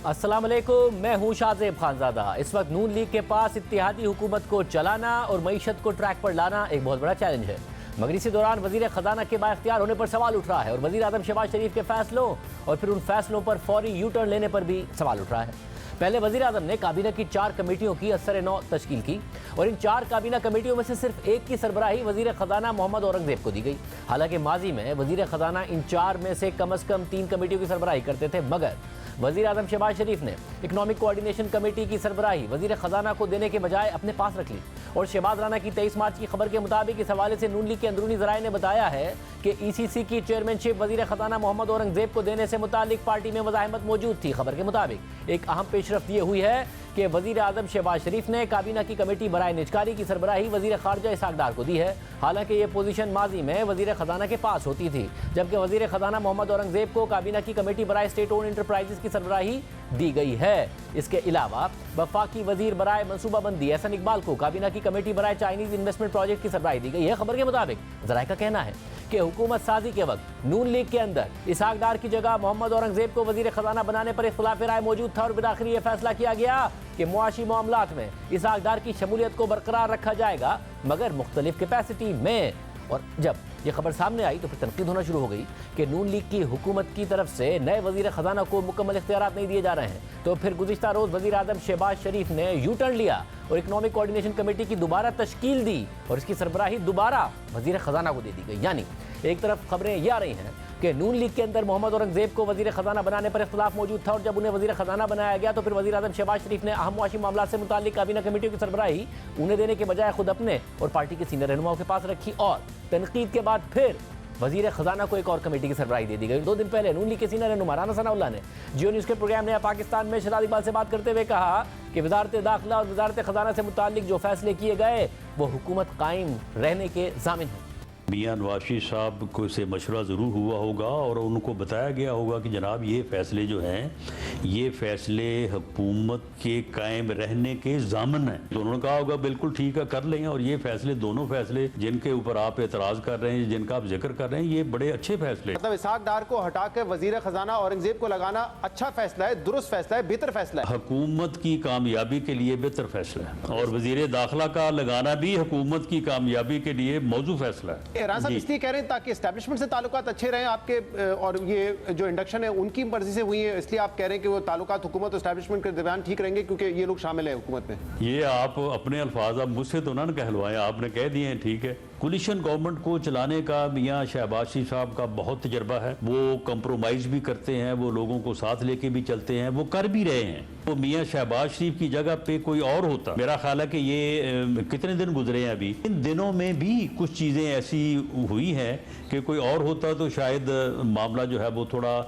अस्सलाम वालेकुम, मैं हूं शाहजेब खानजादा। इस वक्त नून लीग के पास इत्तेहादी हुकूमत को चलाना और मईशत को ट्रैक पर लाना एक बहुत बड़ा चैलेंज है, मगर इसी दौरान वजीर खजाना के बाइख्तियार होने पर सवाल उठ रहा है और वजीर आजम शहबाज शरीफ के फैसलों और फिर उन फैसलों पर फौरी यू टर्न लेने पर भी सवाल उठ रहा है। पहले वजीर आजम ने काबीना की 4 कमेटियों की असर नौ तश्कील की और इन 4 काबीना कमेटियों में से सिर्फ एक की सरबराही वजीर खजाना मोहम्मद औरंगजेब को दी गई। हालांकि माजी में वजीर खजाना इन 4 में से कम 3 कमेटियों की सरबराही करते थे, मगर वजीर आजम शहबाज शरीफ ने इकनॉमिक कोऑर्डिनेशन कमेटी की सरबराही वजीर खजाना को देने के बजाय अपने पास रख ली। और शहबाज राना की 23 मार्च की खबर के मुताबिक इस हवाले से नून लीग के अंदरूनी ज़राए ने बताया है कि ECC की चेयरमैनशिप वजीर खजाना मोहम्मद औरंगजेब को देने से मुतालिक पार्टी में वज़ाहमत मौजूद थी। खबर के मुताबिक एक अहम पेशरफ्त ये हुई है कि वजीर आजम शहबाज शरीफ ने काबीना की कमेटी बराए निजकारी की सरबराही वजीर खारजा इसहाक डार को दी है। हालांकि ये पोजीशन माजी में वजीर खजाना के पास होती थी, जबकि वजीर खजाना मोहम्मद औरंगजेब को काबीना की कमेटी बराए स्टेट ओन इंटरप्राइजेस की सरबराही दी गई है। इसके अलावा वफाकी वजीर बराए मनसूबाबंदी एहसन इकबाल को काबीना की कमेटी बराए चाइनीज इन्वेस्टमेंट प्रोजेक्ट की सरबराही दी गई है। खबर के मुताबिक ज़राए का कहना है कि हुकूमत साजी के वक्त नून लीग के अंदर इसहाक डार की जगह मोहम्मद औरंगजेब को वजीर खजाना बनाने पर इख्तिलाफ राय मौजूद था और बिलाखिर यह फैसला किया गया कि मुआशी मामलात में इसहाक डार की शमूलियत को बरकरार रखा जाएगा, मगर मुख्तलिफ कैपेसिटी में। और जब यह खबर सामने आई तो फिर तनकीद होना शुरू हो गई कि नून लीग की हुकूमत की तरफ से नए वजीर खजाना को मुकम्मल इख्तियारात नहीं दिए जा रहे हैं। तो फिर गुज़िश्ता रोज़ वजीर आजम शहबाज शरीफ ने यू टर्न लिया और इकनॉमिक कोऑर्डिनेशन कमेटी की दोबारा तश्कील दी और इसकी सरबराही दोबारा वजीर खजाना को दे दी गई। यानी एक तरफ खबरें ये आ रही हैं कि नून लीग के अंदर मोहम्मद औरंगजेब को वजीर खजाना बनाने पर इख्तिलाफ मौजूद था और जब उन्हें वजीर खजाना बनाया गया तो फिर वजीर आजम शहबाज शरीफ ने अहम मुआशी मामला से मुताल्लिक काबीना कमेटियों की सरबराही उन्हें देने के बजाय खुद अपने और पार्टी के सीनियर रहनुमाओं के पास रखी और तनकीद के बाद फिर वजीर खजाना को एक और कमेटी की सरबराही दे दी गई। 2 दिन पहले नून लीग के सीनियर रहनुमा राना सनाउल्लाह ने जियो न्यूज़ के प्रोग्राम नया पाकिस्तान में शहजाद इकबाल से बात करते हुए कहा कि वजारत दाखिला और वजारत खजाना से मुताल्लिक जो फैसले किए गए वो हुकूमत कायम रहने के ज़ामिन हैं। मियां नवाज शरीफ साहब को से मशवरा ज़रूर हुआ होगा और उनको बताया गया होगा कि जनाब ये फ़ैसले जो हैं ये फ़ैसले हुकूमत के कायम रहने के ज़ामन हैं। तो उन्होंने कहा होगा बिल्कुल ठीक है कर लें, और ये फ़ैसले दोनों फ़ैसले जिनके ऊपर आप एतराज़ कर रहे हैं, जिनका आप जिक्र कर रहे हैं, ये बड़े अच्छे फ़ैसले। मतलब इसहाक डार को हटा के वजीर खजाना औरंगजेब को लगाना अच्छा फैसला है, दुरुस्त फैसला है, बेहतर फैसला है, हुकूमत की कामयाबी के लिए बेहतर फैसला है और वजीर दाखिला का लगाना भी हुकूमत की कामयाबी के लिए मौजूद फैसला है। राना साहब इसलिए कह रहे हैं ताकि एस्टैब्लिशमेंट से ताल्लुकात अच्छे रहे आपके, और ये जो इंडक्शन है उनकी मर्जी से हुई है, इसलिए आप कह रहे हैं कि वो ताल्लुकात हुकूमत और एस्टैब्लिशमेंट के दरमियान ठीक रहेंगे क्योंकि ये लोग शामिल हैं हुकूमत में। ये आप अपने अल्फाज आप मुझसे तो ना कहलवाएं, आपने कह दिए हैं ठीक है। कोलिशन गवर्नमेंट को चलाने का मियां शहबाज शरीफ साहब का बहुत तजर्बा है, वो कंप्रोमाइज़ भी करते हैं, वो लोगों को साथ लेके भी चलते हैं, वो कर भी रहे हैं। तो मियां शहबाज शरीफ की जगह पे कोई और होता, मेरा ख्याल है कि ये कितने दिन गुजरे हैं अभी, इन दिनों में भी कुछ चीज़ें ऐसी हुई हैं कि कोई और होता तो शायद मामला जो है वो थोड़ा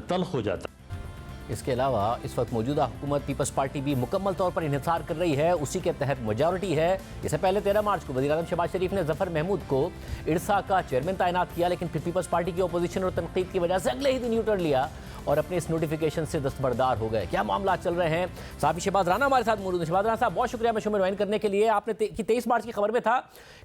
तल्ख हो जाता। इसके अलावा इस वक्त मौजूदा हुकूमत पीपल्स पार्टी भी मुकम्मल तौर पर इन्हिसार कर रही है, उसी के तहत मेजॉरिटी है। इससे पहले 13 मार्च को वज़ीर आज़म शहबाज शरीफ ने जफर महमूद को इरसा का चेयरमैन तैनात किया, लेकिन फिर पीपल्स पार्टी की अपोजिशन और तनकीद की वजह से अगले ही दिन यू टर्न लिया और अपने इस नोटिफिकेशन से दस्तबरदार हो गए। क्या मामला चल रहे हैं? साहब शहबाज राना हमारे साथ मौजूद हैं। शहबाज राना साहब बहुत शुक्रिया शो में ज्वाइन करने के लिए। आपने 23 मार्च की खबर में था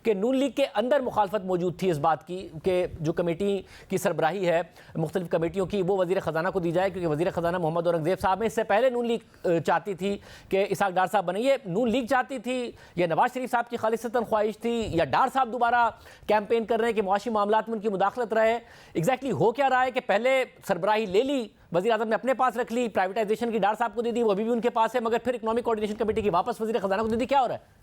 कि नून लीग के अंदर मुखालफत मौजूद थी इस बात की कि जो कमेटी की सरबराही है मुख्तलिफ कमेटियों की वो वज़ीर ख़जाना को दी जाए, क्योंकि वज़ीर ख़जाना मोहम्मद औरंगजेब साहब में इससे पहले नून लीग चाहती थी कि इसहाक डार साहब बने। ये नून लीग चाहती थी या नवाज शरीफ साहब की खालिसतन ख्वाहिश थी या डार साहब दोबारा कैंपेन कर रहे हैं कि मुआशी मामलात में उनकी मुदाखलत रहे? एग्जैक्टली हो क्या रहा है कि पहले सरबराही ले ली, वज़ीर आज़म ने अपने पास रख ली, प्राइवेटाइजेशन की डार साहब को दे दी, वो अभी भी उनके पास है, मगर फिर इकनॉमिक कोऑर्डिनेशन कमेटी की वापस वज़ीर ख़जाना को दे दी? क्या हो रहा है?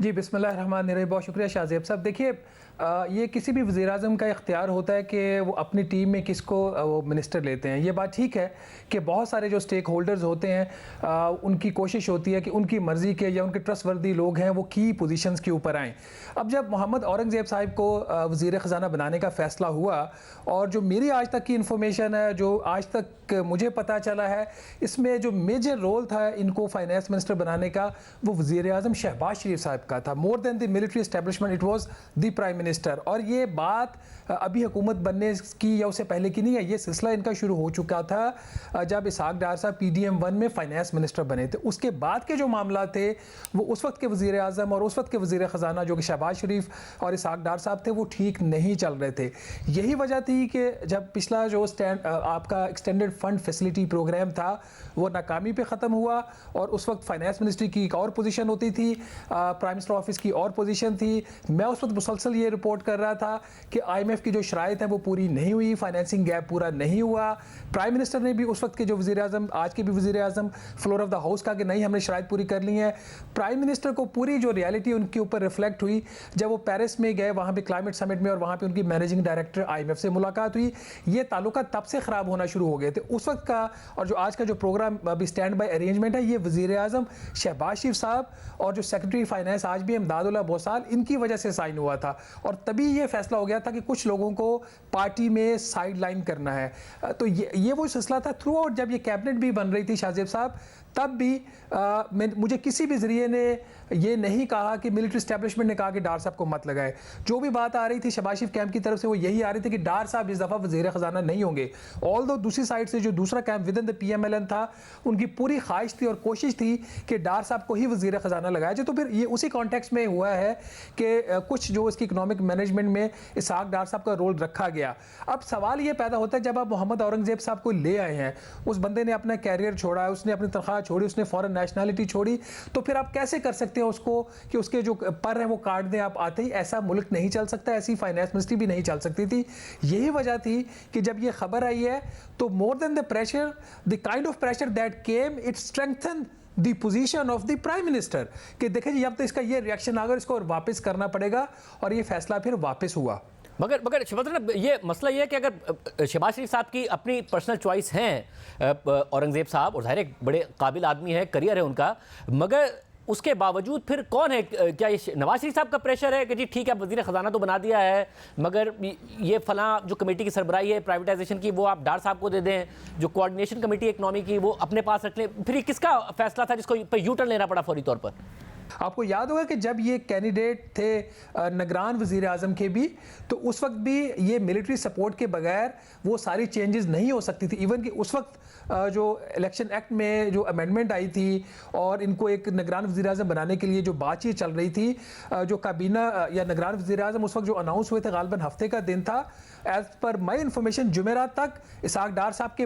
जी बिस्मिल्लाहिर्रहमानिर्रहीम, बहुत शुक्रिया शाहज़ेब साहब। देखिए ये किसी भी वज़ीर आज़म का इख्तियार होता है कि वो अपनी टीम में किसको वो मिनिस्टर लेते हैं। ये बात ठीक है कि बहुत सारे जो स्टेक होल्डर्स होते हैं उनकी कोशिश होती है कि उनकी मर्ज़ी के या उनके ट्रस्टवर्दी लोग हैं वो की पोजीशंस के ऊपर आएँ। अब जब मोहम्मद औरंगजेब साहब को वज़ीर ख़जाना बनाने का फ़ैसला हुआ और जो मेरी आज तक की इन्फॉर्मेशन है, जो आज तक मुझे पता चला है, इसमें जो मेजर रोल था इनको फाइनेंस मिनिस्टर बनाने का वो वज़ीर आज़म शहबाज शरीफ साहब का था। More than the military establishment, it was the prime minister minister, और ये बात अभी हुकूमत बनने की या उससे पहले की नहीं है, ये सिलसिला इनका शुरू हो चुका था जब इसहाक डार साहब PDM-1 में फाइनेंस मिनिस्टर बने थे। उसके बाद के जो मामला थे वो उस वक्त के वज़ीर आज़म और उस वक्त के वज़ीर ख़जाना जो कि शहबाज शरीफ और इसहाक डार साहब थे वो ठीक नहीं चल रहे थे। यही वजह थी कि जब पिछला जो आपका एक्सटेंडेड फंड फैसिलिटी प्रोग्राम था वो नाकामी पे ख़त्म हुआ, और उस वक्त फाइनेंस मिनिस्ट्री की एक और पोजीशन होती थी, प्राइम मिनिस्टर ऑफिस की और पोजीशन थी। मैं उस वक्त मुसलसल ये रिपोर्ट कर रहा था कि IMF की जो शराइत है वो पूरी नहीं हुई, फाइनेंसिंग गैप पूरा नहीं हुआ। प्राइम मिनिस्टर ने भी उस वक्त के जो वज़ीर आज़म, आज के भी वज़ीर आज़म, फ्लोर ऑफ द हाउस कहा कि नहीं हमने शराइत पूरी कर ली है। प्राइम मिनिस्टर को पूरी जो रियलिटी उनके ऊपर रिफ्लेक्ट हुई जब वो पेरिस में गए, वहाँ पे क्लाइमेट समिट में, और वहाँ पे उनकी मैनेजिंग डायरेक्टर IMF से मुलाकात हुई। ये ताल्लुका तब से ख़राब होना शुरू हो गए थे उस वक्त का। और जो आज का जो प्रोग्राम अभी स्टैंड बाय अरेंजमेंट है, ये वज़ीर आज़म शहबाज शरीफ साहब और जो सेक्रेटरी फाइनेंस आज भी इमदादुल्लाह बोसाल, इनकी वजह से साइन हुआ था। और तभी ये फैसला हो गया था कि कुछ लोगों को पार्टी में साइड लाइन करना है। तो ये वो सिलसिला था थ्रू आउट। जब ये कैबिनेट भी बन रही थी शाहजेब साहब, तब भी मुझे किसी भी जरिए ने ये नहीं कहा कि मिलिट्री इस्टेब्लिशमेंट ने कहा कि डार साहब को मत लगाए। जो भी बात आ रही थी शहबाज शरीफ कैंप की तरफ से वो यही आ रही थी कि डार साहब इस दफ़ा वज़ीर ख़जाना नहीं होंगे। ऑल दो दूसरी साइड से जो दूसरा camp with in the PMLN था, उनकी पूरी ख्वाहिश थी और कोशिश थी कि डार साहब को ही वज़ीर ख़जाना लगाया जाए। तो फिर ये उसी कॉन्टेक्स्ट में हुआ है कि कुछ जो इसकी इकनॉमिक मैनेजमेंट में इसहाक डार साहब का रोल रखा गया। अब सवाल ये पैदा होता है, जब आप मोहम्मद औरंगज़ेब साहब को ले आए हैं, उस बंदे ने अपना कैरियर छोड़ा है, उसने अपनी तनख्वाह छोड़ी, उसने फॉरेन नेशनलिटी छोड़ी, तो फिर आप कैसे कर सकते हैं उसको कि उसके जो पर हैं वो काट दें आप आते ही? ऐसा मुल्क नहीं चल सकता, ऐसी फाइनेंस मिनिस्ट्री भी नहीं चल सकती थी। यही वजह थी कि जब ये खबर आई है तो more than the pressure, the kind of pressure that came, it strengthen the position of the prime minister कि देखें जी अब तो इसका ये रिएक्शन आ गया, इसको वापस करना पड़ेगा, और ये फैसला फिर वापस हुआ। मगर शहबाज, ये मसला ये है कि अगर शहबाज शरीफ साहब की अपनी पर्सनल चॉइस हैं, औरंगज़ेब साहब, और ज़ाहिर एक बड़े काबिल आदमी है, करियर है उनका, मगर उसके बावजूद फिर कौन है? क्या ये नवाज शरीफ साहब का प्रेशर है कि जी ठीक है वज़ीर ख़जाना तो बना दिया है, मगर ये फलां जो कमेटी की सरबराही है प्राइवेटाइजेशन की वो आप डार साहब को दे दें, जो कोऑर्डिनेशन कमेटी इकनॉमी की वो अपने पास रख लें? फिर ये किसका फैसला था जिसको पर यू टर्न लेना पड़ा फौरी तौर पर? आपको याद होगा कि जब ये कैंडिडेट थे निगरान वज़ीर आज़म के भी, तो उस वक्त भी ये मिलिट्री सपोर्ट के बगैर वो सारी चेंजेस नहीं हो सकती थी। इवन कि उस वक्त जो इलेक्शन एक्ट में जो अमेंडमेंट आई थी और इनको एक निगरान वज़ीर आज़म बनाने के लिए जो बातचीत चल रही थी, जो काबीना या निगरान वज़ीर आज़म उस वक्त जो अनाउंस हुए थे, गालिबन हफ्ते का दिन था, एज पर माई इन्फॉर्मेशन जुमेरात तक इसहाक डार साहब के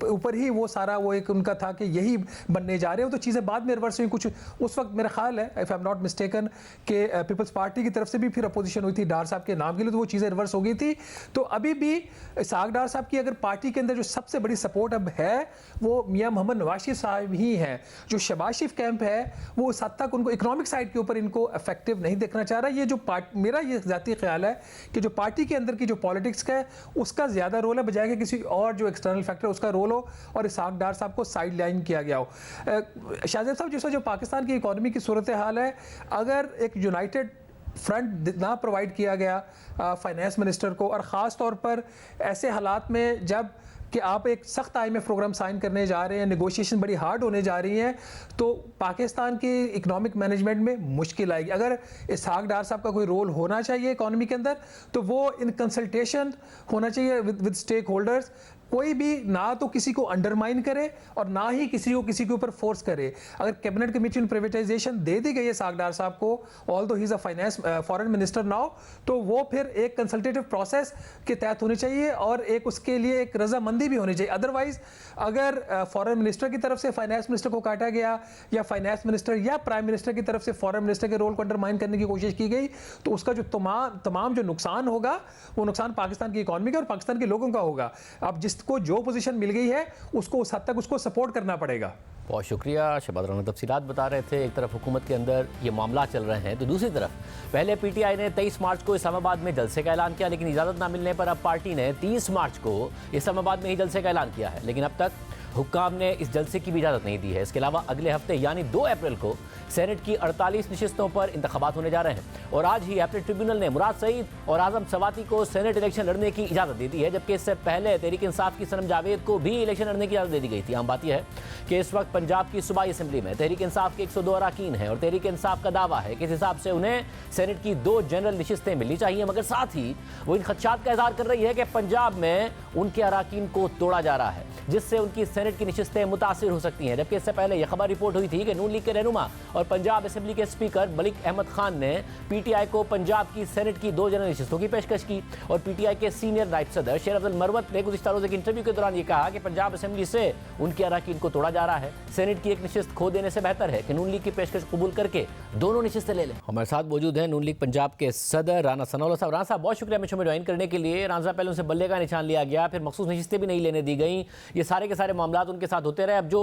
ऊपर ही वो सारा वो एक उनका था कि यही बनने जा रहे हो। तो चीज़ें बाद में रिवर्स हुई कुछ। उस वक्त मेरा ख्याल है, if I am not mistaken, कि पीपल्स पार्टी की तरफ से भी फिर अपोजिशन हुई थी डार साहब के नाम के लिए, तो वो चीज़ें रिवर्स हो गई थी। तो अभी भी इसहाक डार साहब की अगर पार्टी के अंदर जो सबसे बड़ी सपोर्ट अब है वो मियाँ मोहम्मद नवाज शरीफ साहब ही हैं। जो शहबाज शरीफ कैंप है वो उस हद तक उनको इकोनॉमिक साइड के ऊपर इनको इफेक्टिव नहीं देखना चाह रहा। ये जो मेरा ये ज़ाती ख्याल है कि जो पार्टी के अंदर की जो पॉलिटिक्स का है उसका ज़्यादा रोल है, बजाय कि किसी और जो एक्सटर्नल फैक्टर उसका रोल हो और इसहाक डार साहब को साइड लाइन किया गया हो। शाहजेब साहब, जिस जो पाकिस्तान की इकॉनमी की सूरत हाल है, अगर एक यूनाइटेड फ्रंट ना प्रोवाइड किया गया फाइनेंस मिनिस्टर को, और ख़ास तौर पर ऐसे हालात में जब कि आप एक सख्त IMF प्रोग्राम साइन करने जा रहे हैं, नेगोशिएशन बड़ी हार्ड होने जा रही हैं, तो पाकिस्तान की इकोनॉमिक मैनेजमेंट में मुश्किल आएगी। अगर इसहाक डार साहब का कोई रोल होना चाहिए इकोनॉमी के अंदर, तो वो इन कंसल्टेशन होना चाहिए विद स्टेक होल्डर्स। कोई भी ना तो किसी को अंडरमाइन करे और ना ही किसी के ऊपर फोर्स करे। अगर कैबिनेट कमेटी में प्राइवेटाइजेशन दे दी गई है इसहाक डार साहब को, ऑल दो he is a finance foreign minister now, तो वो फिर एक कंसल्टेटिव प्रोसेस के तहत होनी चाहिए और एक उसके लिए एक रजामंदी भी होनी चाहिए। अदरवाइज अगर फॉरेन मिनिस्टर की तरफ से फाइनेंस मिनिस्टर को काटा गया या फाइनेंस मिनिस्टर या प्राइम मिनिस्टर की तरफ से फॉरेन मिनिस्टर के रोल को अंडरमाइन करने की कोशिश की गई, तो उसका जो तमाम जो नुकसान होगा वो नुकसान पाकिस्तान की इकॉनमी का और पाकिस्तान के लोगों का होगा। अब जिसको जो पोजीशन मिल गई है उसको उस हद तक उसको सपोर्ट करना पड़ेगा। बहुत शुक्रिया शहबाज राना, तफसीलात बता रहे थे। एक तरफ हुकूमत के अंदर ये मामला चल रहे हैं, तो दूसरी तरफ पहले PTI ने 23 मार्च को इस्लामाबाद में जलसे का ऐलान किया, लेकिन इजाज़त ना मिलने पर अब पार्टी ने 30 मार्च को इस्लामाबाद में ही जलसे का ऐलान किया है। लेकिन अब तक हुक्काम ने इस जलसे की भी इजाज़त नहीं दी है। इसके अलावा अगले हफ्ते यानी 2 अप्रैल को सेनेट की 48 नशिस्तों पर इंतखाबात होने जा रहे हैं और आज ही अपने ट्रिब्यूनल ने मुराद सईद और आजम सवाती को सेनेट इलेक्शन लड़ने की इजाज़त दे दी है, जबकि इससे पहले तहरीक इंसाफ की सनम जावेद को भी इलेक्शन लड़ने की इजाज़त दे दी गई थी। आम बात यह है कि इस वक्त पंजाब की सूबाई असम्बली में तहरीक इंसाफ के 102 अरकान हैं और तहरीक इंसाफ का दावा है कि इस हिसाब से उन्हें सेनेट की 2 जनरल नशिस्तें मिलनी चाहिए, मगर साथ ही वो इन खदशात का इजहार कर रही है कि पंजाब में उनके अरकान को तोड़ा जा रहा है, जिससे उनकी सेनेट की नशिस्तें मुतासिर हो सकती हैं। जबकि इससे पहले यह खबर रिपोर्ट हुई थी कि नून लीग के रहनुमा और पंजाब असेंबली के स्पीकर मलिक अहमद खान ने पीटीआई को पंजाब की सेनेट की 2 जनरल नशिस्तों की पेशकश की और पीटीआई के सीनियर नायब सदर शेर अब्दुल मरवत ने गुज़िश्ता रोज़ एक इंटरव्यू के दौरान यह कहा कि पंजाब असेंबली से उनके अरकान को तोड़ा जा रहा है। सेनेट की एक नशिस्त खो देने से बेहतर है कि नून लीग की पेशकश कबूल करके दोनों नशिस्तें ले लें। हमारे साथ मौजूद हैं नून लीग पंजाब के सदर राना सनाउल्लाह साहब। राना साहब, बहुत शुक्रिया हमें शो में ज्वाइन करने के लिए। राना साहब, पहले उनसे बल्ले का निशान लिया गया, फिर मखसूस नशिस्तें भी नहीं लेने दी गई, ये सारे के सारे मामला उनके साथ होते रहे। अब जो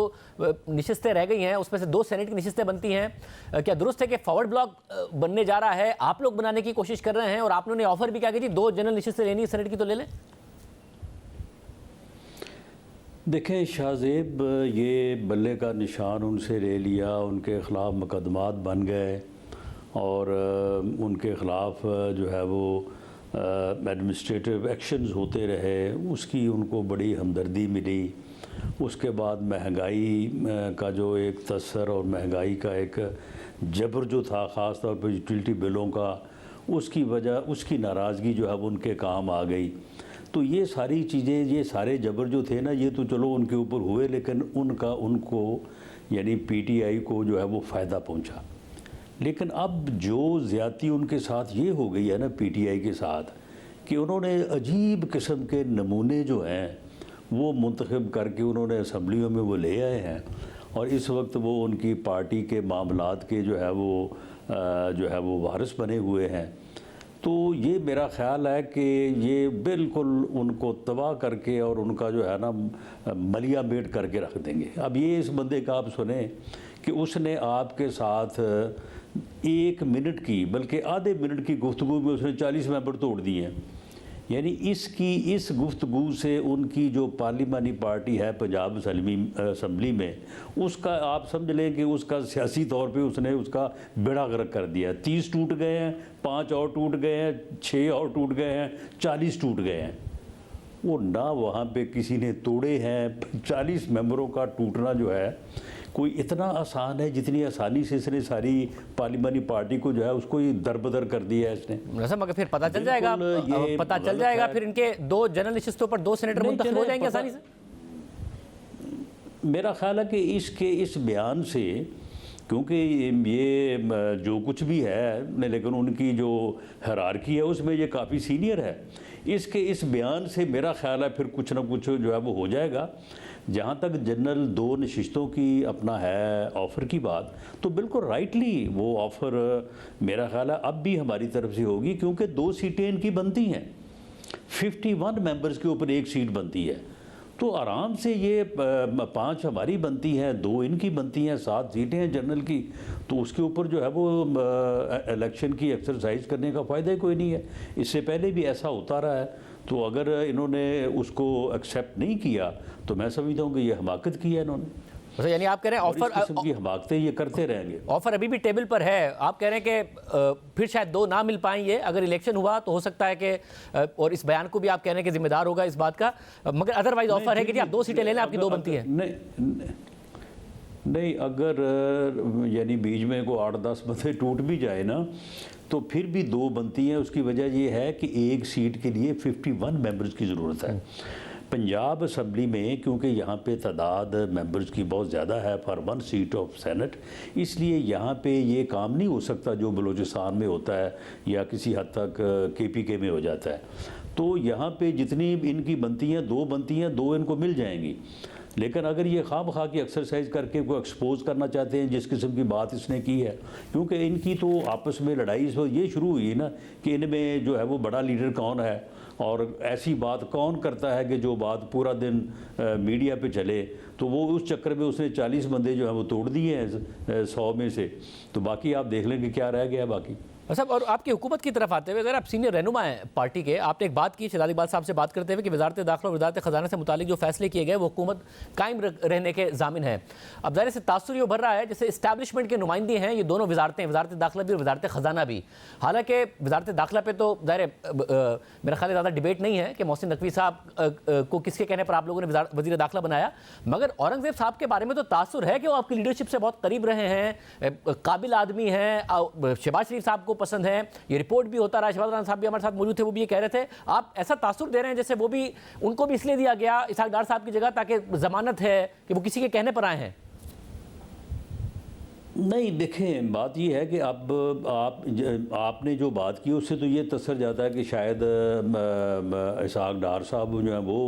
नशिस्तें रह गई हैं उसमें से 2 सेनेट की नशिस्तें बनती हैं, क्या दुरुस्त है कि फॉरवर्ड ब्लॉक बनने जा रहा है, आप लोग बनाने की कोशिश कर रहे हैं और आप लोगों ने ऑफर भी क्या की थी 2 जनरल नशिस्तें लेनी है सेनेट की, तो ले लें? देखें शाहजेब, ये बल्ले का निशान उनसे ले लिया, उनके ख़िलाफ़ मुकदमात बन गए और उनके ख़िलाफ़ जो है वो एडमिनिस्ट्रेटिव एक्शंस होते रहे, उसकी उनको बड़ी हमदर्दी मिली। उसके बाद महंगाई का जो एक तसर और महंगाई का एक जबर जो था, ख़ास तौर पर यूटिलिटी बिलों का, उसकी वजह उसकी नाराज़गी जो है वो उनके काम आ गई। तो ये सारी चीज़ें, ये सारे जबर जो थे ना, ये तो चलो उनके ऊपर हुए, लेकिन उनको यानी पीटीआई को जो है वो फ़ायदा पहुंचा। लेकिन अब जो ज़्यादती उनके साथ ये हो गई है ना पीटीआई के साथ, कि उन्होंने अजीब किस्म के नमूने जो हैं वो मुंतखब करके उन्होंने असम्बलियों में वो ले आए हैं और इस वक्त वो उनकी पार्टी के मामलात के जो है वो वारिस बने हुए हैं। तो ये मेरा ख़्याल है कि ये बिल्कुल उनको तबाह करके और उनका जो है ना मलिया मेट करके रख देंगे। अब ये इस बंदे का आप सुने कि उसने आपके साथ 1 मिनट की, बल्कि आधे मिनट की गुफ्तगू में उसने 40 मेंबर तोड़ दिए हैं। यानी इस गुफ्तगू से उनकी जो पार्लिमानी पार्टी है पंजाब असम्बली में, उसका आप समझ लें कि उसका सियासी तौर पे उसने उसका बेड़ा गर्क कर दिया। 30 टूट गए हैं, 5 और टूट गए हैं, 6 और टूट गए हैं, 40 टूट गए हैं। वो ना वहाँ पे किसी ने तोड़े हैं। 40 मेंबरों का टूटना जो है कोई इतना आसान है जितनी आसानी से इसने सारी पार्लिमानी पार्टी को जो है उसको ही दरबदर कर दिया है इसने। मगर फिर पता चल जाएगा, फिर इनके 2 जनरल नशिस्तों पर 2 सेनेटर मुंतखब हो जाएंगे आसानी से। मेरा ख्याल है कि इस बयान से, क्योंकि ये जो कुछ भी है लेकिन उनकी जो हायरार्की है उसमें ये काफ़ी सीनियर है, इस बयान से मेरा ख्याल है फिर कुछ ना कुछ जो है वो हो जाएगा। जहाँ तक जनरल 2 नशिस्तों की अपना है ऑफ़र की बात, तो बिल्कुल राइटली वो ऑफ़र मेरा ख्याल है अब भी हमारी तरफ से होगी, क्योंकि 2 सीटें इनकी बनती हैं, 51 मेंबर्स के ऊपर 1 सीट बनती है। तो आराम से ये 5 हमारी बनती हैं, 2 इनकी बनती हैं, 7 सीटें हैं जनरल की। तो उसके ऊपर जो है वो इलेक्शन की एक्सरसाइज करने का फ़ायदा ही कोई नहीं है। इससे पहले भी ऐसा होता रहा है। तो अगर इन्होंने उसको एक्सेप्ट नहीं किया तो मैं समझता हूँ कि ये हमाकत की है इन्होंने। यानी आप कह रहे हैं ऑफर की हमाकतें ये करते रहेंगे। ऑफर अभी भी टेबल पर है। आप कह रहे हैं कि फिर शायद 2 ना मिल पाएंगे अगर इलेक्शन हुआ, तो हो सकता है कि, और इस बयान को भी आप कह रहे हैं कि जिम्मेदार होगा इस बात का, मगर अदरवाइज ऑफर है कि जी आप 2 सीटें ले लें, आपकी 2 बनती है। नहीं, अगर यानी बीच में को 8-10 बंदे टूट भी जाए ना, तो फिर भी 2 बनती हैं। उसकी वजह ये है कि 1 सीट के लिए 51 मेंबर्स की ज़रूरत है। पंजाब असम्बली में क्योंकि यहाँ पे तादाद मेंबर्स की बहुत ज़्यादा है फॉर 1 सीट ऑफ सेनेट, इसलिए यहाँ पे ये काम नहीं हो सकता जो बलूचिस्तान में होता है या किसी हद तक KPK में हो जाता है। तो यहाँ पे जितनी इनकी बनती हैं 2 बनती हैं, 2 इनको मिल जाएंगी। लेकिन अगर ये खाम-खा की एक्सरसाइज करके को एक्सपोज करना चाहते हैं जिस किस्म की बात इसने की है, क्योंकि इनकी तो आपस में लड़ाई ये शुरू हुई ना कि इनमें जो है वो बड़ा लीडर कौन है और ऐसी बात कौन करता है कि जो बात पूरा दिन मीडिया पे चले। तो वो उस चक्कर में उसने 40 बंदे जो है वो तोड़ दिए हैं 100 में से। तो बाकी आप देख लेंगे क्या रह गया बाकी। साहब, और आपकी हुकूमत की तरफ आते हुए अगर आप सीनियर रहनुमा हैं पार्टी के, आपने एक बात की शहजाद इकबाल साहब से बात करते हुए कि वजारत दाखिला और वजारत खजाना से मुतालिक जो फैसले किए गए वो हुकूमत कायम रहने के जामिन है। अब ज़ाहिर से तासुर ये उभर रहा है जैसे इस्टेब्लिशमेंट के नुमाइंदे हैं ये दोनों वजारतें, वजारत दाखिला भी और वजारत खजाना भी। हालांकि वजारत दाखिला पे तो ज़ाहिर मेरा ख्याल ज़्यादा डिबेट नहीं है कि मोहसिन नकवी साहब को किसके कहने पर आप लोगों ने वज़ीर दाखिला बनाया, मगर औरंगज़ेब साहब के बारे में तो तासुर है कि वो आपकी लीडरशिप से बहुत करीब रहे हैं, काबिल आदमी हैं, शहबाज शरीफ साहब को पसंद है। ये रिपोर्ट भी होता रहा, शहबाज साहब भी हमारे साथ मौजूद थे, वो भी ये कह रहे थे। आप ऐसा तासुर दे रहे हैं जैसे वो भी, उनको भी इसलिए दिया गया इसहाक डार साहब की जगह ताकि जमानत है कि वो किसी के कहने पर आए हैं। नहीं, देखें बात ये है कि अब आपने जो बात की उससे तो ये तसर जाता है कि शायद इसहाक डार साहब जो है वो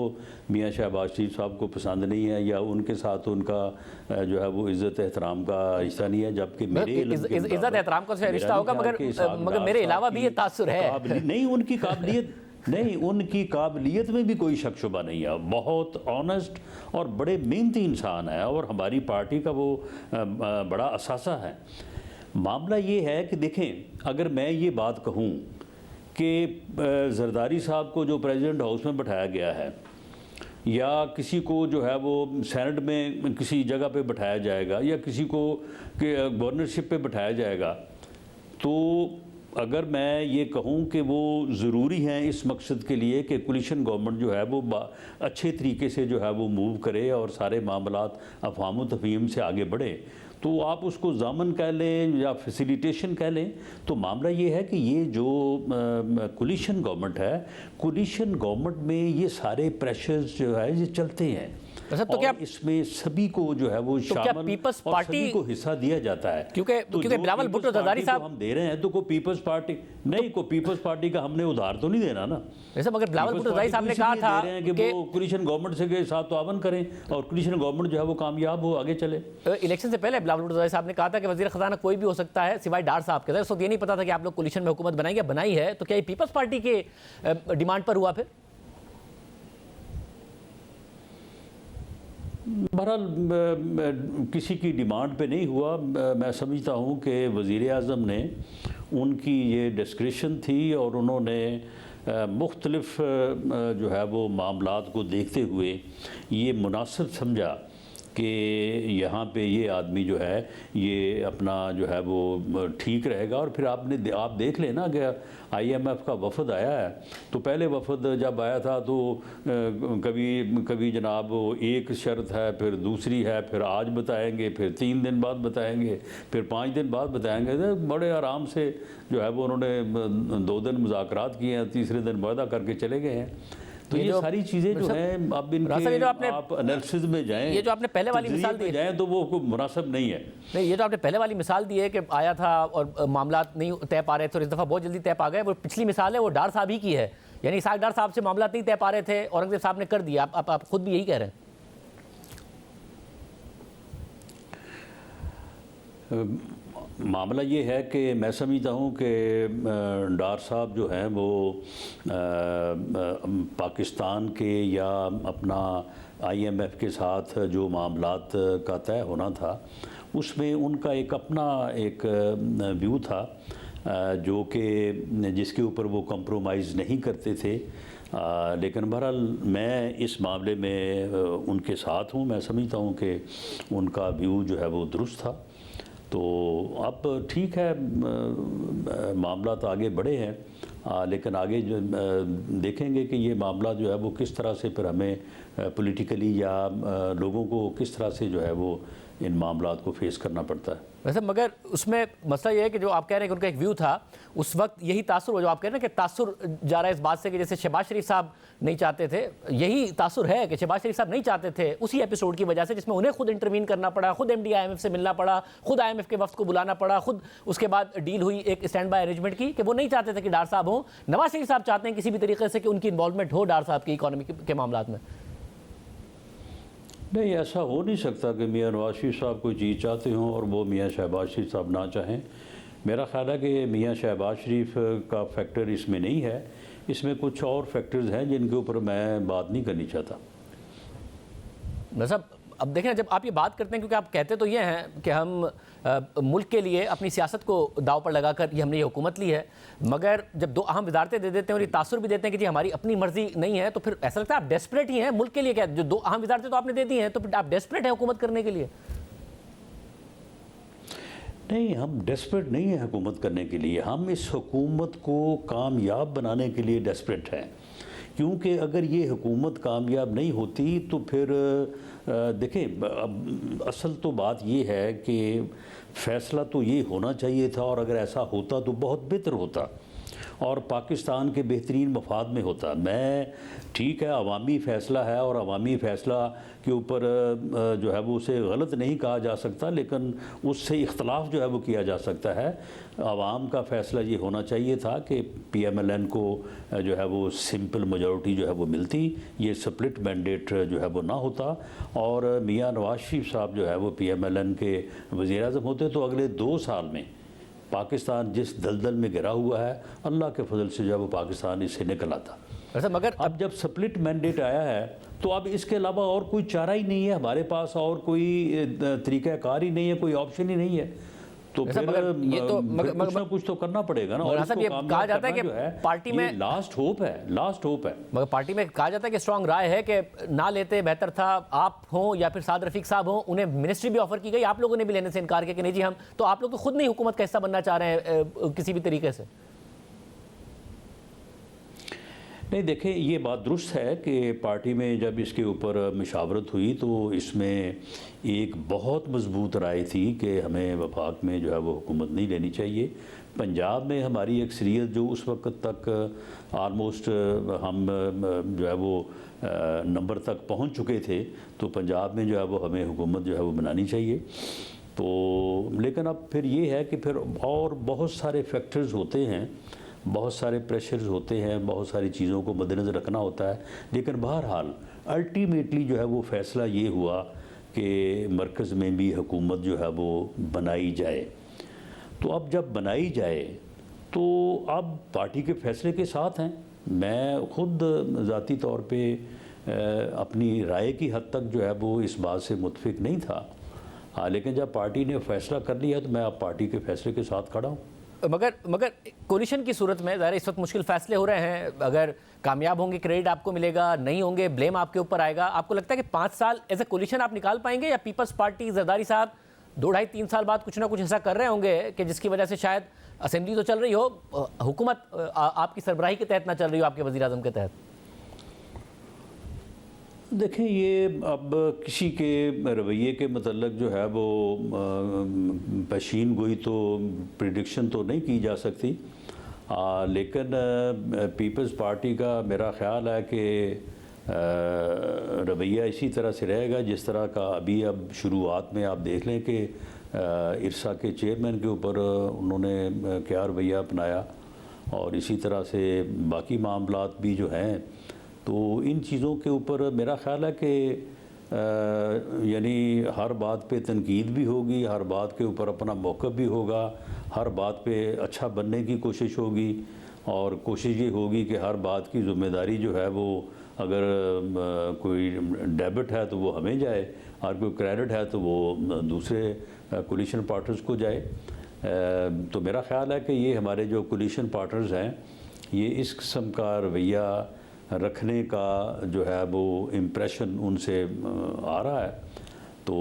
मियाँ शहबाज शरीफ साहब को पसंद नहीं है या उनके साथ उनका जो है वो इज़्ज़त एहतराम का रिश्ता नहीं है, जबकि मेरे इज़्ज़त एहतराम का रिश्ता होगा, मगर मेरे अलावा भी ये तासुर है। नहीं, उनकी काबिलियत नहीं, उनकी काबिलियत में भी कोई शक शुबा नहीं है, बहुत ऑनेस्ट और बड़े मेहनती इंसान है और हमारी पार्टी का वो बड़ा असासा है। मामला ये है कि देखें, अगर मैं ये बात कहूँ कि जरदारी साहब को जो प्रेसिडेंट हाउस में बैठाया गया है या किसी को जो है वो सेनेट में किसी जगह पे बैठाया जाएगा या किसी को गवर्नरशिप पे बैठाया जाएगा, तो अगर मैं ये कहूँ कि वो ज़रूरी हैं इस मकसद के लिए कि कोलिशन गवर्नमेंट जो है वो अच्छे तरीके से जो है वो मूव करे और सारे मामलात अफ़हाम तफ़हीम से आगे बढ़े, तो आप उसको ज़ामन कह लें या फैसिलिटेशन कह लें। तो मामला ये है कि ये जो कोलिशन गवर्नमेंट है, कोलिशन गवर्नमेंट में ये सारे प्रेशर्स जो है ये चलते हैं। तो क्या इसमें सभी को जो है वो शामिल पीपल्स और पार्टी सभी को हिस्सा दिया जाता है, क्योंकि बिलावल भुट्टो जरदारी साहब हम दे रहे हैं तो कोई पीपल्स पार्टी नहीं, कोई पीपल्स पार्टी का हमने उधार तो नहीं देना ना। जैसे मगर बिलावल भुट्टो जरदारी साहब ने कहा था कि वो कोलिशन गवर्नमेंट से के साथ तावन करें और कोलिशन गवर्नमेंट जो है वो कामयाब हो, आगे चले। इलेक्शन से पहले बिलावल भुट्टो जरदारी साहब ने कहा था कि वजीर खजाना कोई भी हो सकता है सिवाय डार साहब के। तो ये नहीं पता था कि आप लोग कोलिशन में हुकूमत बनाएंगे, बनाई है, तो क्या ये पीपल्स पार्टी के डिमांड पर हुआ? फिर बहरहाल किसी की डिमांड पे नहीं हुआ। मैं समझता हूँ कि वज़ीर आज़म ने उनकी ये डिस्क्रिशन थी और उन्होंने मुख्तलिफ जो है वो मामलात को देखते हुए ये मुनासिब समझा कि यहाँ पे ये आदमी जो है ये अपना जो है वो ठीक रहेगा। और फिर आप देख लें ना कि IMF का वफद आया है, तो पहले वफद जब आया था तो कभी जनाब वो एक शर्त है, फिर दूसरी है, फिर आज बताएंगे, फिर 3 दिन बाद बताएंगे, फिर 5 दिन बाद बताएंगे। तो बड़े आराम से जो है वो उन्होंने 2 दिन मुज़ाकरात किए हैं, तीसरे दिन वादा करके चले गए हैं। तो ये सारी चीज़ें जो हैं अब इनके आप एनालिसिस में जाएं, ये जो आपने पहले वाली मिसाल दी जाएं तो वो मुनासिब नहीं है। नहीं, ये जो आपने पहले वाली मिसाल दी है कि आया था और मामलात नहीं तय पा रहे थे और इस दफ़ा बहुत जल्दी तय पा गए, वो पिछली मिसाल है वो डार साहब ही की है, यानी इसहाक डार साहब से मामलात नहीं तय पा रहे थे, औरंगजेब साहब ने कर दिया। आप खुद भी यही कह रहे हैं। मामला ये है कि मैं समझता हूँ कि डार साहब जो हैं वो पाकिस्तान के या अपना IMF के साथ जो मामलात का तय होना था उसमें उनका एक अपना एक व्यू था जो कि जिसके ऊपर वो कंप्रोमाइज़ नहीं करते थे। लेकिन बहरहाल मैं इस मामले में उनके साथ हूँ। मैं समझता हूँ कि उनका व्यू जो है वो दुरुस्त था। तो अब ठीक है, मामला तो आगे बढ़े हैं, लेकिन आगे जो देखेंगे कि ये मामला जो है वो किस तरह से फिर हमें पॉलिटिकली या लोगों को किस तरह से जो है वो इन मामलात को फेस करना पड़ता है। वैसे मगर उसमें मसला ये है कि जो आप कह रहे हैं कि उनका एक व्यू था, उस वक्त यही तासुर, जो आप कह रहे हैं कि तासुर जा रहा है इस बात से कि जैसे शहबाज शरीफ साहब नहीं चाहते थे, यही तासुर है कि शहबाज शरीफ साहब नहीं चाहते थे उसी एपिसोड की वजह से जिसमें उन्हें खुद इंटरवीन करना पड़ा, खुद MD IMF से मिलना पड़ा, खुद IMF के वफ्द को बुलाना पड़ा, खुद उसके बाद डील हुई एक स्टैंड बाय अरेंजमेंट की कि वो नहीं चाहते थे कि डार साहब हो। नवाज शरीफ साहब चाहते हैं किसी भी तरीके से कि उनकी इन्वॉल्वमेंट हो डार साहब की इकोनॉमी के मामलात में। नहीं, ऐसा हो नहीं सकता कि मियाँ नवाज शरीफ साहब कोई चीज़ चाहते हों और वो मियाँ शहबाज शरीफ साहब ना चाहें। मेरा ख्याल है कि मियाँ शहबाज शरीफ का फैक्टर इसमें नहीं है, इसमें कुछ और फैक्टर्स हैं जिनके ऊपर मैं बात नहीं करनी चाहता। मतलब अब देखें ना, जब आप ये बात करते हैं, क्योंकि आप कहते तो ये हैं कि हम मुल्क के लिए अपनी सियासत को दाव पर लगाकर ये हमने ये हुकूमत ली है, मगर जब दो अहम वजारतें दे देते हैं और ये तासुर भी देते हैं कि जी हमारी अपनी मर्जी नहीं है, तो फिर ऐसा लगता है आप डेस्परेट ही हैं मुल्क के लिए। क्या जो दो अहम वजारतें तो आपने दे दी हैं, तो फिर आप डेस्परेट हैं हुकूमत करने के लिए? नहीं, हम डेस्परेट नहीं है हुकूमत करने के लिए, हम इस हुकूमत को कामयाब बनाने के लिए डेस्परेट हैं। क्योंकि अगर ये हुकूमत कामयाब नहीं होती तो फिर देखें, असल तो बात ये है कि फ़ैसला तो ये होना चाहिए था, और अगर ऐसा होता तो बहुत बेहतर होता और पाकिस्तान के बेहतरीन मफाद में होता। मैं ठीक है, अवामी फ़ैसला है और अवामी फ़ैसला के ऊपर जो है वो उसे गलत नहीं कहा जा सकता, लेकिन उससे इख्तलाफ जो है वो किया जा सकता है। आवाम का फ़ैसला ये होना चाहिए था कि PMLN को जो है वो सिंपल मेजॉरिटी जो है वो मिलती, ये स्प्लिट मैंडेट जो है वो ना होता, और मियाँ नवाज शरीफ साहब जो है वो PMLN के वज़ीर-ए-आज़म होते, तो अगले 2 साल में पाकिस्तान जिस दलदल में गिरा हुआ है, अल्लाह के फजल से जब वो पाकिस्तान इससे निकल आता। वैसे मगर अब जब स्प्लिट मैंडेट आया है तो अब इसके अलावा और कोई चारा ही नहीं है हमारे पास, और कोई तरीक़ाकार ही नहीं है, कोई ऑप्शन ही नहीं है, तो वैसे फिर मगर ये तो कुछ ना कुछ तो करना पड़ेगा ना। और साहब, ये कहा जाता है कि पार्टी में लास्ट होप है, लास्ट होप है। मगर पार्टी में कहा जाता है कि स्ट्रांग राय है कि ना लेते बेहतर था, आप हों या फिर साद रफीक साहब हों, उन्हें मिनिस्ट्री भी ऑफर की गई, आप लोगों ने भी लेने से इनकार किया कि नहीं जी हम तो, आप लोग तो खुद नहीं हुकूमत का हिस्सा बनना चाह रहे हैं किसी भी तरीके से। नहीं, देखें, ये बात दुरुस्त है कि पार्टी में जब इसके ऊपर मशावरत हुई तो इसमें एक बहुत मजबूत राय थी कि हमें वफाक में जो है वो हुकूमत नहीं लेनी चाहिए। पंजाब में हमारी अक्सरियत जो उस वक्त तक आलमोस्ट हम जो है वो नंबर तक पहुंच चुके थे, तो पंजाब में जो है वो हमें हुकूमत जो है वो बनानी चाहिए। तो लेकिन अब फिर ये है कि फिर और बहुत सारे फैक्टर्स होते हैं, बहुत सारे प्रेशर्स होते हैं, बहुत सारी चीज़ों को मद्देनज़र रखना होता है, लेकिन बहरहाल अल्टीमेटली जो है वो फ़ैसला ये हुआ कि मरकज़ में भी हुकूमत जो है वो बनाई जाए। तो अब जब बनाई जाए तो अब पार्टी के फ़ैसले के साथ हैं। मैं ख़ुद ज़ाती तौर पे अपनी राय की हद तक जो है वो इस बात से मुतफिक नहीं था, हाँ, लेकिन जब पार्टी ने फ़ैसला कर लिया तो मैं अब पार्टी के फ़ैसले के साथ खड़ा हूँ। मगर कोलिशन की सूरत में ज़ाहिर इस वक्त मुश्किल फ़ैसले हो रहे हैं, अगर कामयाब होंगे क्रेडिट आपको मिलेगा, नहीं होंगे ब्लेम आपके ऊपर आएगा। आपको लगता है कि 5 साल एज ए कोलिशन आप निकाल पाएंगे, या पीपल्स पार्टी जरदारी साहब 2-2.5-3 साल बाद कुछ ना कुछ ऐसा कर रहे होंगे कि जिसकी वजह से शायद असेंबली तो चल रही हो, हुकूमत आपकी सरबराही के तहत ना चल रही हो, आपके वज़ीर आज़म के तहत? देखें, ये अब किसी के रवैये के मतलब जो है वो पेशीन गोई तो प्रिडिक्शन तो नहीं की जा सकती, लेकिन पीपल्स पार्टी का मेरा ख़्याल है कि रवैया इसी तरह से रहेगा जिस तरह का अभी अब शुरुआत में आप देख लें कि इरसा के चेयरमैन के ऊपर उन्होंने क्या रवैया अपनाया, और इसी तरह से बाकी मामलात भी जो हैं, तो इन चीज़ों के ऊपर मेरा ख़्याल है कि यानी हर बात पे तनकीद भी होगी, हर बात के ऊपर अपना मौक़िफ़ भी होगा, हर बात पे अच्छा बनने की कोशिश होगी, और कोशिश ये होगी कि हर बात की ज़िम्मेदारी जो है वो अगर कोई डेबिट है तो वो हमें जाए, और कोई क्रेडिट है तो वो दूसरे कोलिशन पार्टनर्स को जाए। तो मेरा ख़्याल है कि ये हमारे जो कोलिशन पार्टनर्स हैं, ये इस किस्म का रवैया रखने का जो है वो इम्प्रेशन उनसे आ रहा है। तो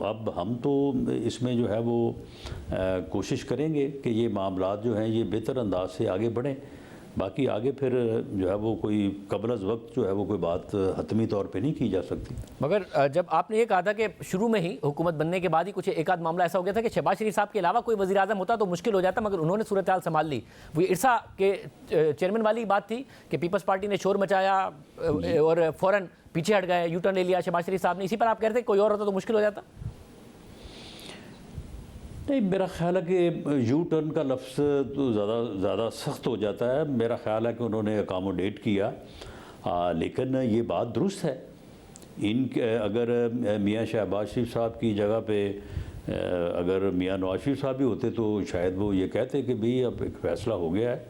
अब हम तो इसमें जो है वो कोशिश करेंगे कि ये मामलात जो हैं ये बेहतर अंदाज से आगे बढ़ें। बाकी आगे फिर जो है वो कोई कबल अज़ वक्त जो है वो कोई बात हतमी तौर पे नहीं की जा सकती। मगर जब आपने ये कहा था कि शुरू में ही हुकूमत बनने के बाद ही कुछ एक आध मामला ऐसा हो गया था कि शहबाज शरीफ साहब के अलावा कोई वज़ीर आज़म होता तो मुश्किल हो जाता, मगर उन्होंने सूरत हाल संभाल ली। वो इरसा के चेयरमैन वाली बात थी कि पीपल्स पार्टी ने शोर मचाया और फ़ौरन पीछे हट गए, यू टर्न ले लिया शहबाज शरीफ साहब ने। इसी पर आप कह रहे थे कोई और होता तो मुश्किल हो जाता? नहीं, मेरा ख़्याल है कि यू टर्न का लफ्ज़ तो ज़्यादा सख्त हो जाता है। मेरा ख़्याल है कि उन्होंने अकोमोडेट किया, लेकिन ये बात दुरुस्त है। अगर मियाँ शहबाज शरीफ साहब की जगह पे अगर मियाँ नवाज शरीफ साहब भी होते तो शायद वो ये कहते कि भाई अब एक फ़ैसला हो गया है,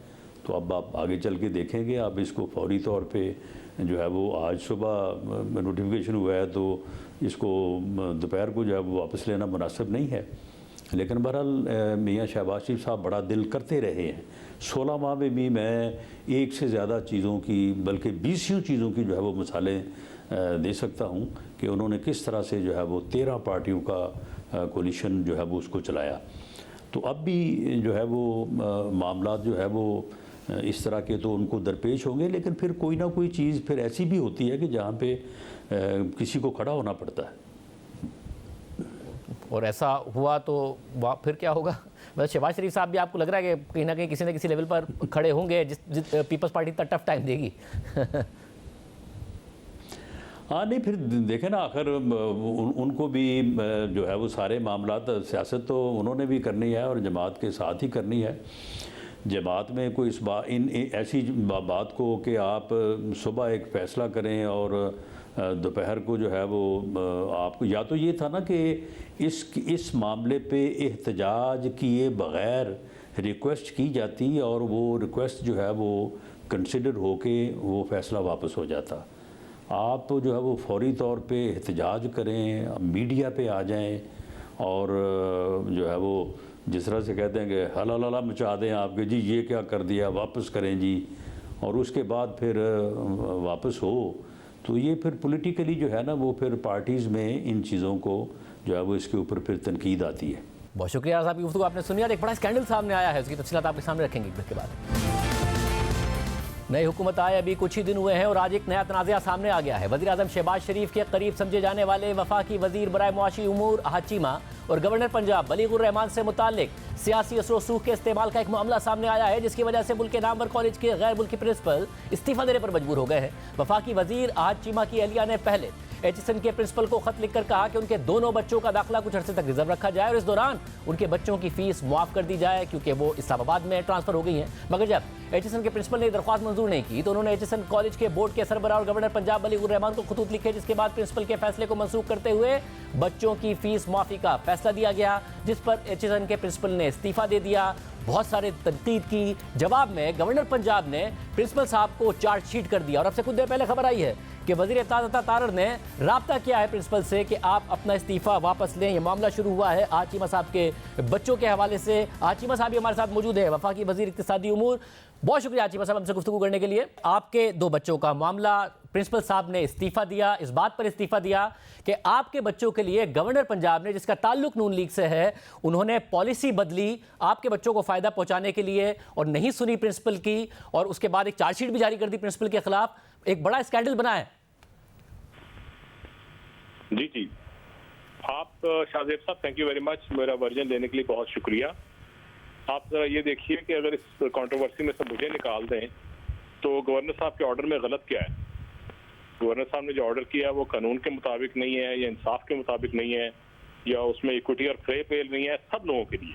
तो अब आप आगे चल के देखेंगे, आप इसको फौरी तौर पे जो है वो आज सुबह नोटिफिकेशन हुआ है, तो इसको दोपहर को जो है वो वापस लेना मुनासिब नहीं है। लेकिन बहरहाल मियाँ शहबाज शरीफ साहब बड़ा दिल करते रहे हैं। 16 माह में भी मैं एक से ज़्यादा चीज़ों की, बल्कि 20 चीज़ों की जो है वो मिसालें दे सकता हूँ कि उन्होंने किस तरह से जो है वो 13 पार्टियों का कोलिशन जो है वो उसको चलाया। तो अब भी जो है वो मामला जो है वो इस तरह के तो उनको दरपेश होंगे, लेकिन फिर कोई ना कोई चीज़ फिर ऐसी भी होती है कि जहाँ पे किसी को खड़ा होना पड़ता है। और ऐसा हुआ तो फिर क्या होगा? मतलब शहबाज शरीफ साहब भी आपको लग रहा है कि कहीं ना कहीं किसी न किसी लेवल पर खड़े होंगे जिस पीपल्स पार्टी इतना टफ टाइम देगी? हाँ, नहीं फिर देखें ना, आखिर उनको भी जो है वो सारे मामलात, सियासत तो उन्होंने भी करनी है और जमात के साथ ही करनी है। जमात में कोई इस ऐसी बात को कि आप सुबह एक फ़ैसला करें और दोपहर को जो है वो आपको, या तो ये था ना कि इस मामले पे एहतजाज किए बग़ैर रिक्वेस्ट की जाती और वो रिक्वेस्ट जो है वो कंसिडर होके वो फ़ैसला वापस हो जाता। आप जो है वो फौरी तौर पे एहतजाज करें, मीडिया पे आ जाएं और जो है वो जिस तरह से कहते हैं कि हला मचा दें आपके, जी ये क्या कर दिया, वापस करें जी, और उसके बाद फिर वापस हो, तो ये फिर पॉलिटिकली जो है ना वो फिर पार्टीज़ में इन चीज़ों को जो है वो इसके ऊपर फिर तनकीद आती है। बहुत शुक्रिया साहब की गुफ्तगू आपने सुनी। और एक बड़ा स्कैंडल सामने आया है, उसकी तफसीलात आपके सामने रखेंगे ब्रेक के बाद। नई हुकूमत आए अभी कुछ ही दिन हुए हैं और आज एक नया तनाज़ा सामने आ गया है। वज़ीर-ए-आज़म शहबाज शरीफ के करीब समझे जाने वाले वफाकी वज़ीर बराए मुआशी उमूर अहद चीमा और गवर्नर पंजाब बलीगुर रहमान से मुताल्लिक सियासी असर सूख के इस्तेमाल का एक मामला सामने आया है, जिसकी वजह से मुल्क के नामवर कॉलेज के गैर मुल्की प्रिंसिपल इस्तीफा देने पर मजबूर हो गए हैं। वफाकी वज़ीर अहद चीमा की अहलिया ने पहले एचएसएन के प्रिंसिपल को खत लिखकर कहा कि उनके दोनों बच्चों का दाखिला कुछ अर्से तक रिजर्व रखा जाए और इस दौरान उनके बच्चों की फीस मुआफ कर दी जाए, क्योंकि वो इस्लामाबाद में ट्रांसफर हो गई हैं। मगर जब एचएसएन के प्रिंसिपल ने दरख्वास्त मंजूर नहीं की तो उन्होंने एचएसएन कॉलेज के बोर्ड के सरबराह और गवर्नर पंजाब बलीगुर रहमान को खतूत लिखे, जिसके बाद प्रिंसिपल के फैसले को मनसूख करते हुए बच्चों की फीस मुआफी का फैसला दिया गया, जिस पर एचएसएन के प्रिंसिपल ने इस्तीफा दे दिया। बहुत सारे तनकीद की जवाब में गवर्नर पंजाब ने प्रिंसिपल साहब को चार्जशीट कर दिया और अब से कुछ देर पहले खबर आई है कि वज़ीर ताज़ा तारड़ ने राब्ता किया है प्रिंसिपल से कि आप अपना इस्तीफा वापस लें। ये मामला शुरू हुआ है अहद चीमा साहब के बच्चों के हवाले से। अहद चीमा साहब भी हमारे साथ मौजूद है, वफाकी वज़ीर इक़्तिसादी उमूर। बहुत शुक्रिया अहद चीमा साहब हमसे गुफ्तगू करने के लिए। आपके दो बच्चों का मामला, प्रिंसिपल साहब ने इस्तीफा दिया, इस बात पर इस्तीफा दिया कि आपके बच्चों के लिए गवर्नर पंजाब ने, जिसका ताल्लुक नून लीग से है, उन्होंने पॉलिसी बदली आपके बच्चों को फ़ायदा पहुंचाने के लिए और नहीं सुनी प्रिंसिपल की, और उसके बाद एक चार्जशीट भी जारी कर दी प्रिंसिपल के खिलाफ। एक बड़ा स्कैंडल बना है। जी आप शाहजेब साहब, थैंक यू वेरी मच, मेरा वर्जन देने के लिए बहुत शुक्रिया। आप जरा ये देखिए कि अगर इस कंट्रोवर्सी में से मुझे निकाल दें तो गवर्नर साहब के ऑर्डर में गलत क्या है। गवर्नर साहब ने जो ऑर्डर किया है वो कानून के मुताबिक नहीं है, या इंसाफ के मुताबिक नहीं है, या उसमें इक्विटी और फेयर पे नहीं है। सब लोगों के लिए,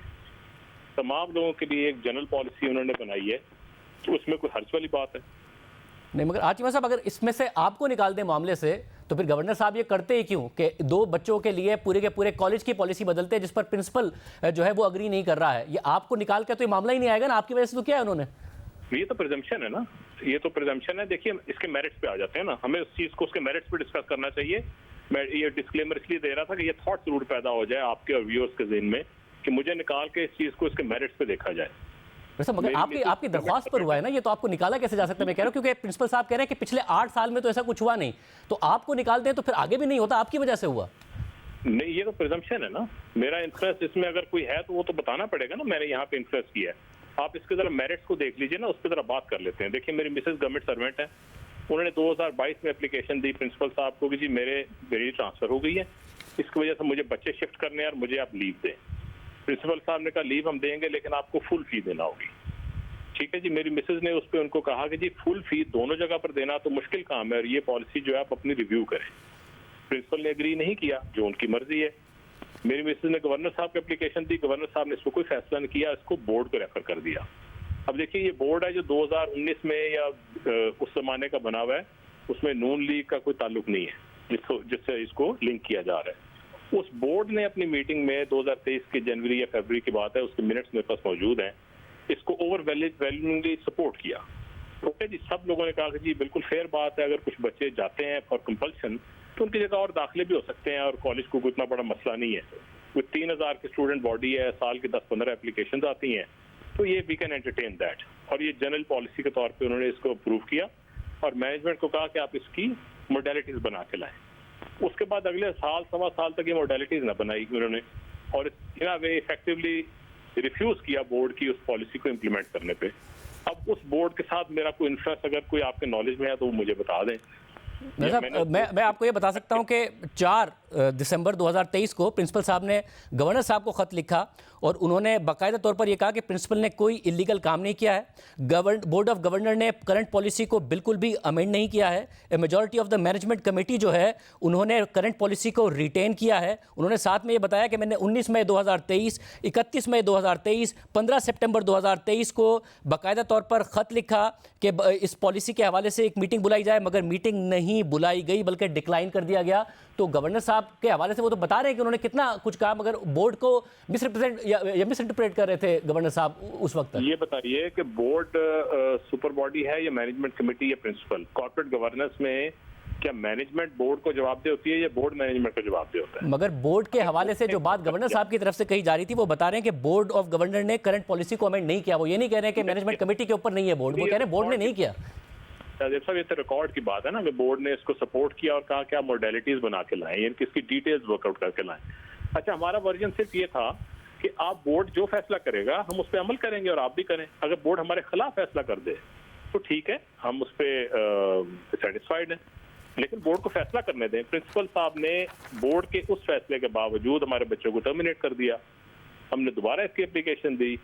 तमाम लोगों के लिए एक जनरल पॉलिसी उन्होंने बनाई है, तो उसमें कोई हर्ज वाली बात है नहीं। मगर आतिमा साहब, अगर इसमें से आपको निकाल दें मामले से, तो फिर गवर्नर साहब ये करते ही क्यों कि दो बच्चों के लिए पूरे के पूरे कॉलेज की पॉलिसी बदलते हैं, जिस पर प्रिंसिपल जो है वो अग्री नहीं कर रहा है। ये आपको निकाल के तो ये मामला ही नहीं आएगा ना, आपकी वजह से तो क्या है उन्होंने। ये तो प्रिजम्पशन है ना, ये तो प्रिजम्पशन है। देखिए इसके मेरिट्स पे आ जाते हैं ना, हमें उस चीज को उसके मेरिट्स पे डिस्कस करना चाहिए। मैं ये डिस्क्लेमर इसलिए दे रहा था कि ये थॉट जरूर पैदा हो जाए आपके और व्यूअर्स के ज़हन में कि मुझे निकाल के इस चीज को इसके मेरिट्स पे देखा जाए। वैसे मगर आपकी दरख्वास्त पर हुआ है ना, ये तो आपको निकाला कैसे जा सकता है। मैं कह रहा हूँ क्योंकि प्रिंसिपल साहब कह रहे हैं कि पिछले 8 साल में तो ऐसा कुछ हुआ नहीं, तो आपको निकाल दें तो फिर आगे भी नहीं होता, आपकी वजह से हुआ। नहीं, ये तो प्रिजम्पशन है ना। मेरा इंटरेस्ट इसमें अगर कोई है तो वो तो बताना पड़ेगा ना, मैंने यहाँ पे इंटरेस्ट किया है। आप इसके जरा मेरिट्स को देख लीजिए ना, उस पर जरा बात कर लेते हैं। देखिए मेरी मिसेज गवर्नमेंट सर्वेंट है, उन्होंने 2022 में एप्लीकेशन दी प्रिंसिपल साहब को कि जी मेरी ट्रांसफर हो गई है, इसकी वजह से मुझे बच्चे शिफ्ट करने हैं और मुझे आप लीव दें। प्रिंसिपल साहब ने कहा लीव हम देंगे लेकिन आपको फुल फी देना होगी। ठीक है जी, मेरी मिसेज ने उस पर उनको कहा कि जी फुल फी दोनों जगह पर देना तो मुश्किल काम है और ये पॉलिसी जो है आप अपनी रिव्यू करें। प्रिंसिपल ने एग्री नहीं किया, जो उनकी मर्जी है। मेरी मिसेज ने गवर्नर साहब को एप्लीकेशन दी, गवर्नर साहब ने इसको कोई फैसला नहीं किया, इसको बोर्ड को रेफर कर दिया। अब देखिए ये बोर्ड है जो 2019 में या उस जमाने का बना हुआ है, उसमें नून लीग का कोई ताल्लुक नहीं है जिससे इसको लिंक किया जा रहा है। उस बोर्ड ने अपनी मीटिंग में 2023 की जनवरी या फरवरी की बात है, उसके मिनट्स मेरे पास मौजूद हैं, इसको ओवरवेलमिंगली सपोर्ट किया। ओके जी, सब लोगों ने कहा कि जी बिल्कुल फेयर बात है, अगर कुछ बच्चे जाते हैं फॉर कंपल्शन तो उनकी जगह और दाखिले भी हो सकते हैं और कॉलेज को कोई इतना बड़ा मसला नहीं है। कोई 3000 की स्टूडेंट बॉडी है, साल की 10-15 एप्लीकेशंस आती हैं, तो ये वी कैन एंटरटेन दैट। और ये जनरल पॉलिसी के तौर पे उन्होंने इसको अप्रूव किया और मैनेजमेंट को कहा कि आप इसकी मोडेलिटीज बना के लाएं। उसके बाद अगले साल सवा साल तक ये मोडेलिटीज ना बनाई उन्होंने और वे इफेक्टिवली रिफ्यूज किया बोर्ड की उस पॉलिसी को इम्प्लीमेंट करने पे। अब उस बोर्ड के साथ मेरा कोई इंटरेस्ट अगर कोई आपके नॉलेज में है तो वो मुझे बता दें। मैं आपको ये बता सकता हूं कि 4 दिसंबर 2023 को प्रिंसिपल साहब ने गवर्नर साहब को खत लिखा और उन्होंने बाकायदा तौर पर यह कहा कि प्रिंसिपल ने कोई इलीगल काम नहीं किया है। बोर्ड ऑफ गवर्नर ने करंट पॉलिसी को बिल्कुल भी अमेंड नहीं किया है। A majority of the management committee जो है उन्होंने करंट पॉलिसी को रिटेन किया है। उन्होंने साथ में ये बताया कि मैंने 19 मई 2023, 31 मई 2023, 15 सितंबर 2023 को बाकायदा तौर पर खत लिखा कि इस पॉलिसी के हवाले से एक मीटिंग बुलाई जाए, मगर मीटिंग नहीं बुलाई गई बल्कि डिक्लाइन कर दिया गया। तो गवर्नर साहब के हवाले से वो तो बता रहे हैं कि उन्होंने कितना कुछ कहा, मगर बोर्ड को मिसरिप्रेजेंट या मिसइंटरप्रेट कर रहे थे गवर्नर साहब उस वक्त। ये बताइए कि बोर्ड सुपर बॉडी है या मैनेजमेंट कमेटी या प्रिंसिपल? कॉर्पोरेट गवर्नेंस में क्या मैनेजमेंट बोर्ड को जवाबदेह होती है या बोर्ड मैनेजमेंट को जवाबदेह होता है? मगर बोर्ड के हवाले से जो बात गवर्नर साहब की तरफ से कही जा रही थी वो बता रहे हैं कि बोर्ड ऑफ गवर्नर ने करंट पॉलिसी को अमेंड नहीं किया। वो ये नहीं कह रहे हैं कि मैनेजमेंट कमेटी के ऊपर नहीं है बोर्ड, वो कह रहे हैं बोर्ड ने नहीं किया। साहब ये तो रिकॉर्ड की बात है ना कि बोर्ड ने इसको सपोर्ट किया और कहा कि आप मॉडलिटीज बना के लाएं, यानी इसकी डिटेल्स वर्कआउट करके लाएं। अच्छा, हमारा वर्जन सिर्फ ये था कि आप बोर्ड जो फैसला करेगा हम उस पर अमल करेंगे और आप भी करें। अगर बोर्ड हमारे खिलाफ फैसला कर दे तो ठीक है, हम उस पर सेटिस्फाइड हैं, लेकिन बोर्ड को फैसला करने दें। प्रिंसिपल साहब ने बोर्ड के उस फैसले के बावजूद हमारे बच्चों को टर्मिनेट कर दिया। हमने दोबारा इसकी एप्लीकेशन दी,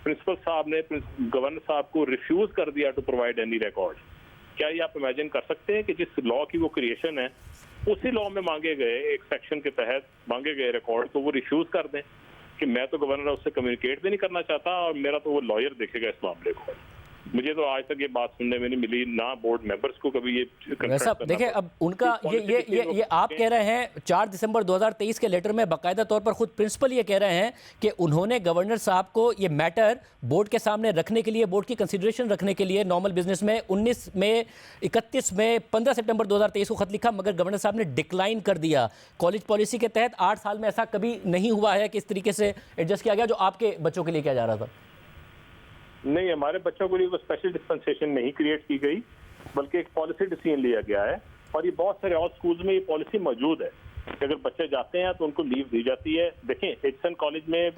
प्रिंसिपल साहब ने गवर्नर साहब को रिफ्यूज कर दिया टू प्रोवाइड एनी रिकॉर्ड। क्या ये आप इमेजिन कर सकते हैं कि जिस लॉ की वो क्रिएशन है उसी लॉ में मांगे गए एक सेक्शन के तहत मांगे गए रिकॉर्ड को वो रिफ्यूज कर दें कि मैं तो गवर्नर उससे कम्युनिकेट भी नहीं करना चाहता और मेरा तो वो लॉयर देखेगा इस मामले को। मुझे तो आज तक ये बात सुनने में नहीं मिली, ना बोर्ड मेंबर्स को कभी ये वैसा देखिए। अब उनका ये आप कह रहे हैं 4 दिसंबर 2023 के लेटर में बाकायदा तौर पर खुद प्रिंसिपल ये कह रहे हैं कि उन्होंने गवर्नर साहब को ये मैटर बोर्ड के सामने रखने के लिए, बोर्ड की कंसिडरेशन रखने के लिए नॉर्मल बिजनेस में 19 मई, 31 मई, 15 सितंबर 2023 को खत लिखा, मगर गवर्नर साहब ने डिक्लाइन कर दिया। कॉलेज पॉलिसी के तहत 8 साल में ऐसा कभी नहीं हुआ है कि इस तरीके से एडजस्ट किया गया जो आपके बच्चों के लिए किया जा रहा था। नहीं, हमारे बच्चों के लिए वो स्पेशल डिस्पेंसेशन नहीं क्रिएट की गई, बल्कि एक पॉलिसी डिसीजन लिया गया है और ये बहुत सारे और स्कूल्स में ये पॉलिसी मौजूद है कि अगर बच्चे जाते हैं तो उनको लीव दी जाती है। देखें, एचसन कॉलेज में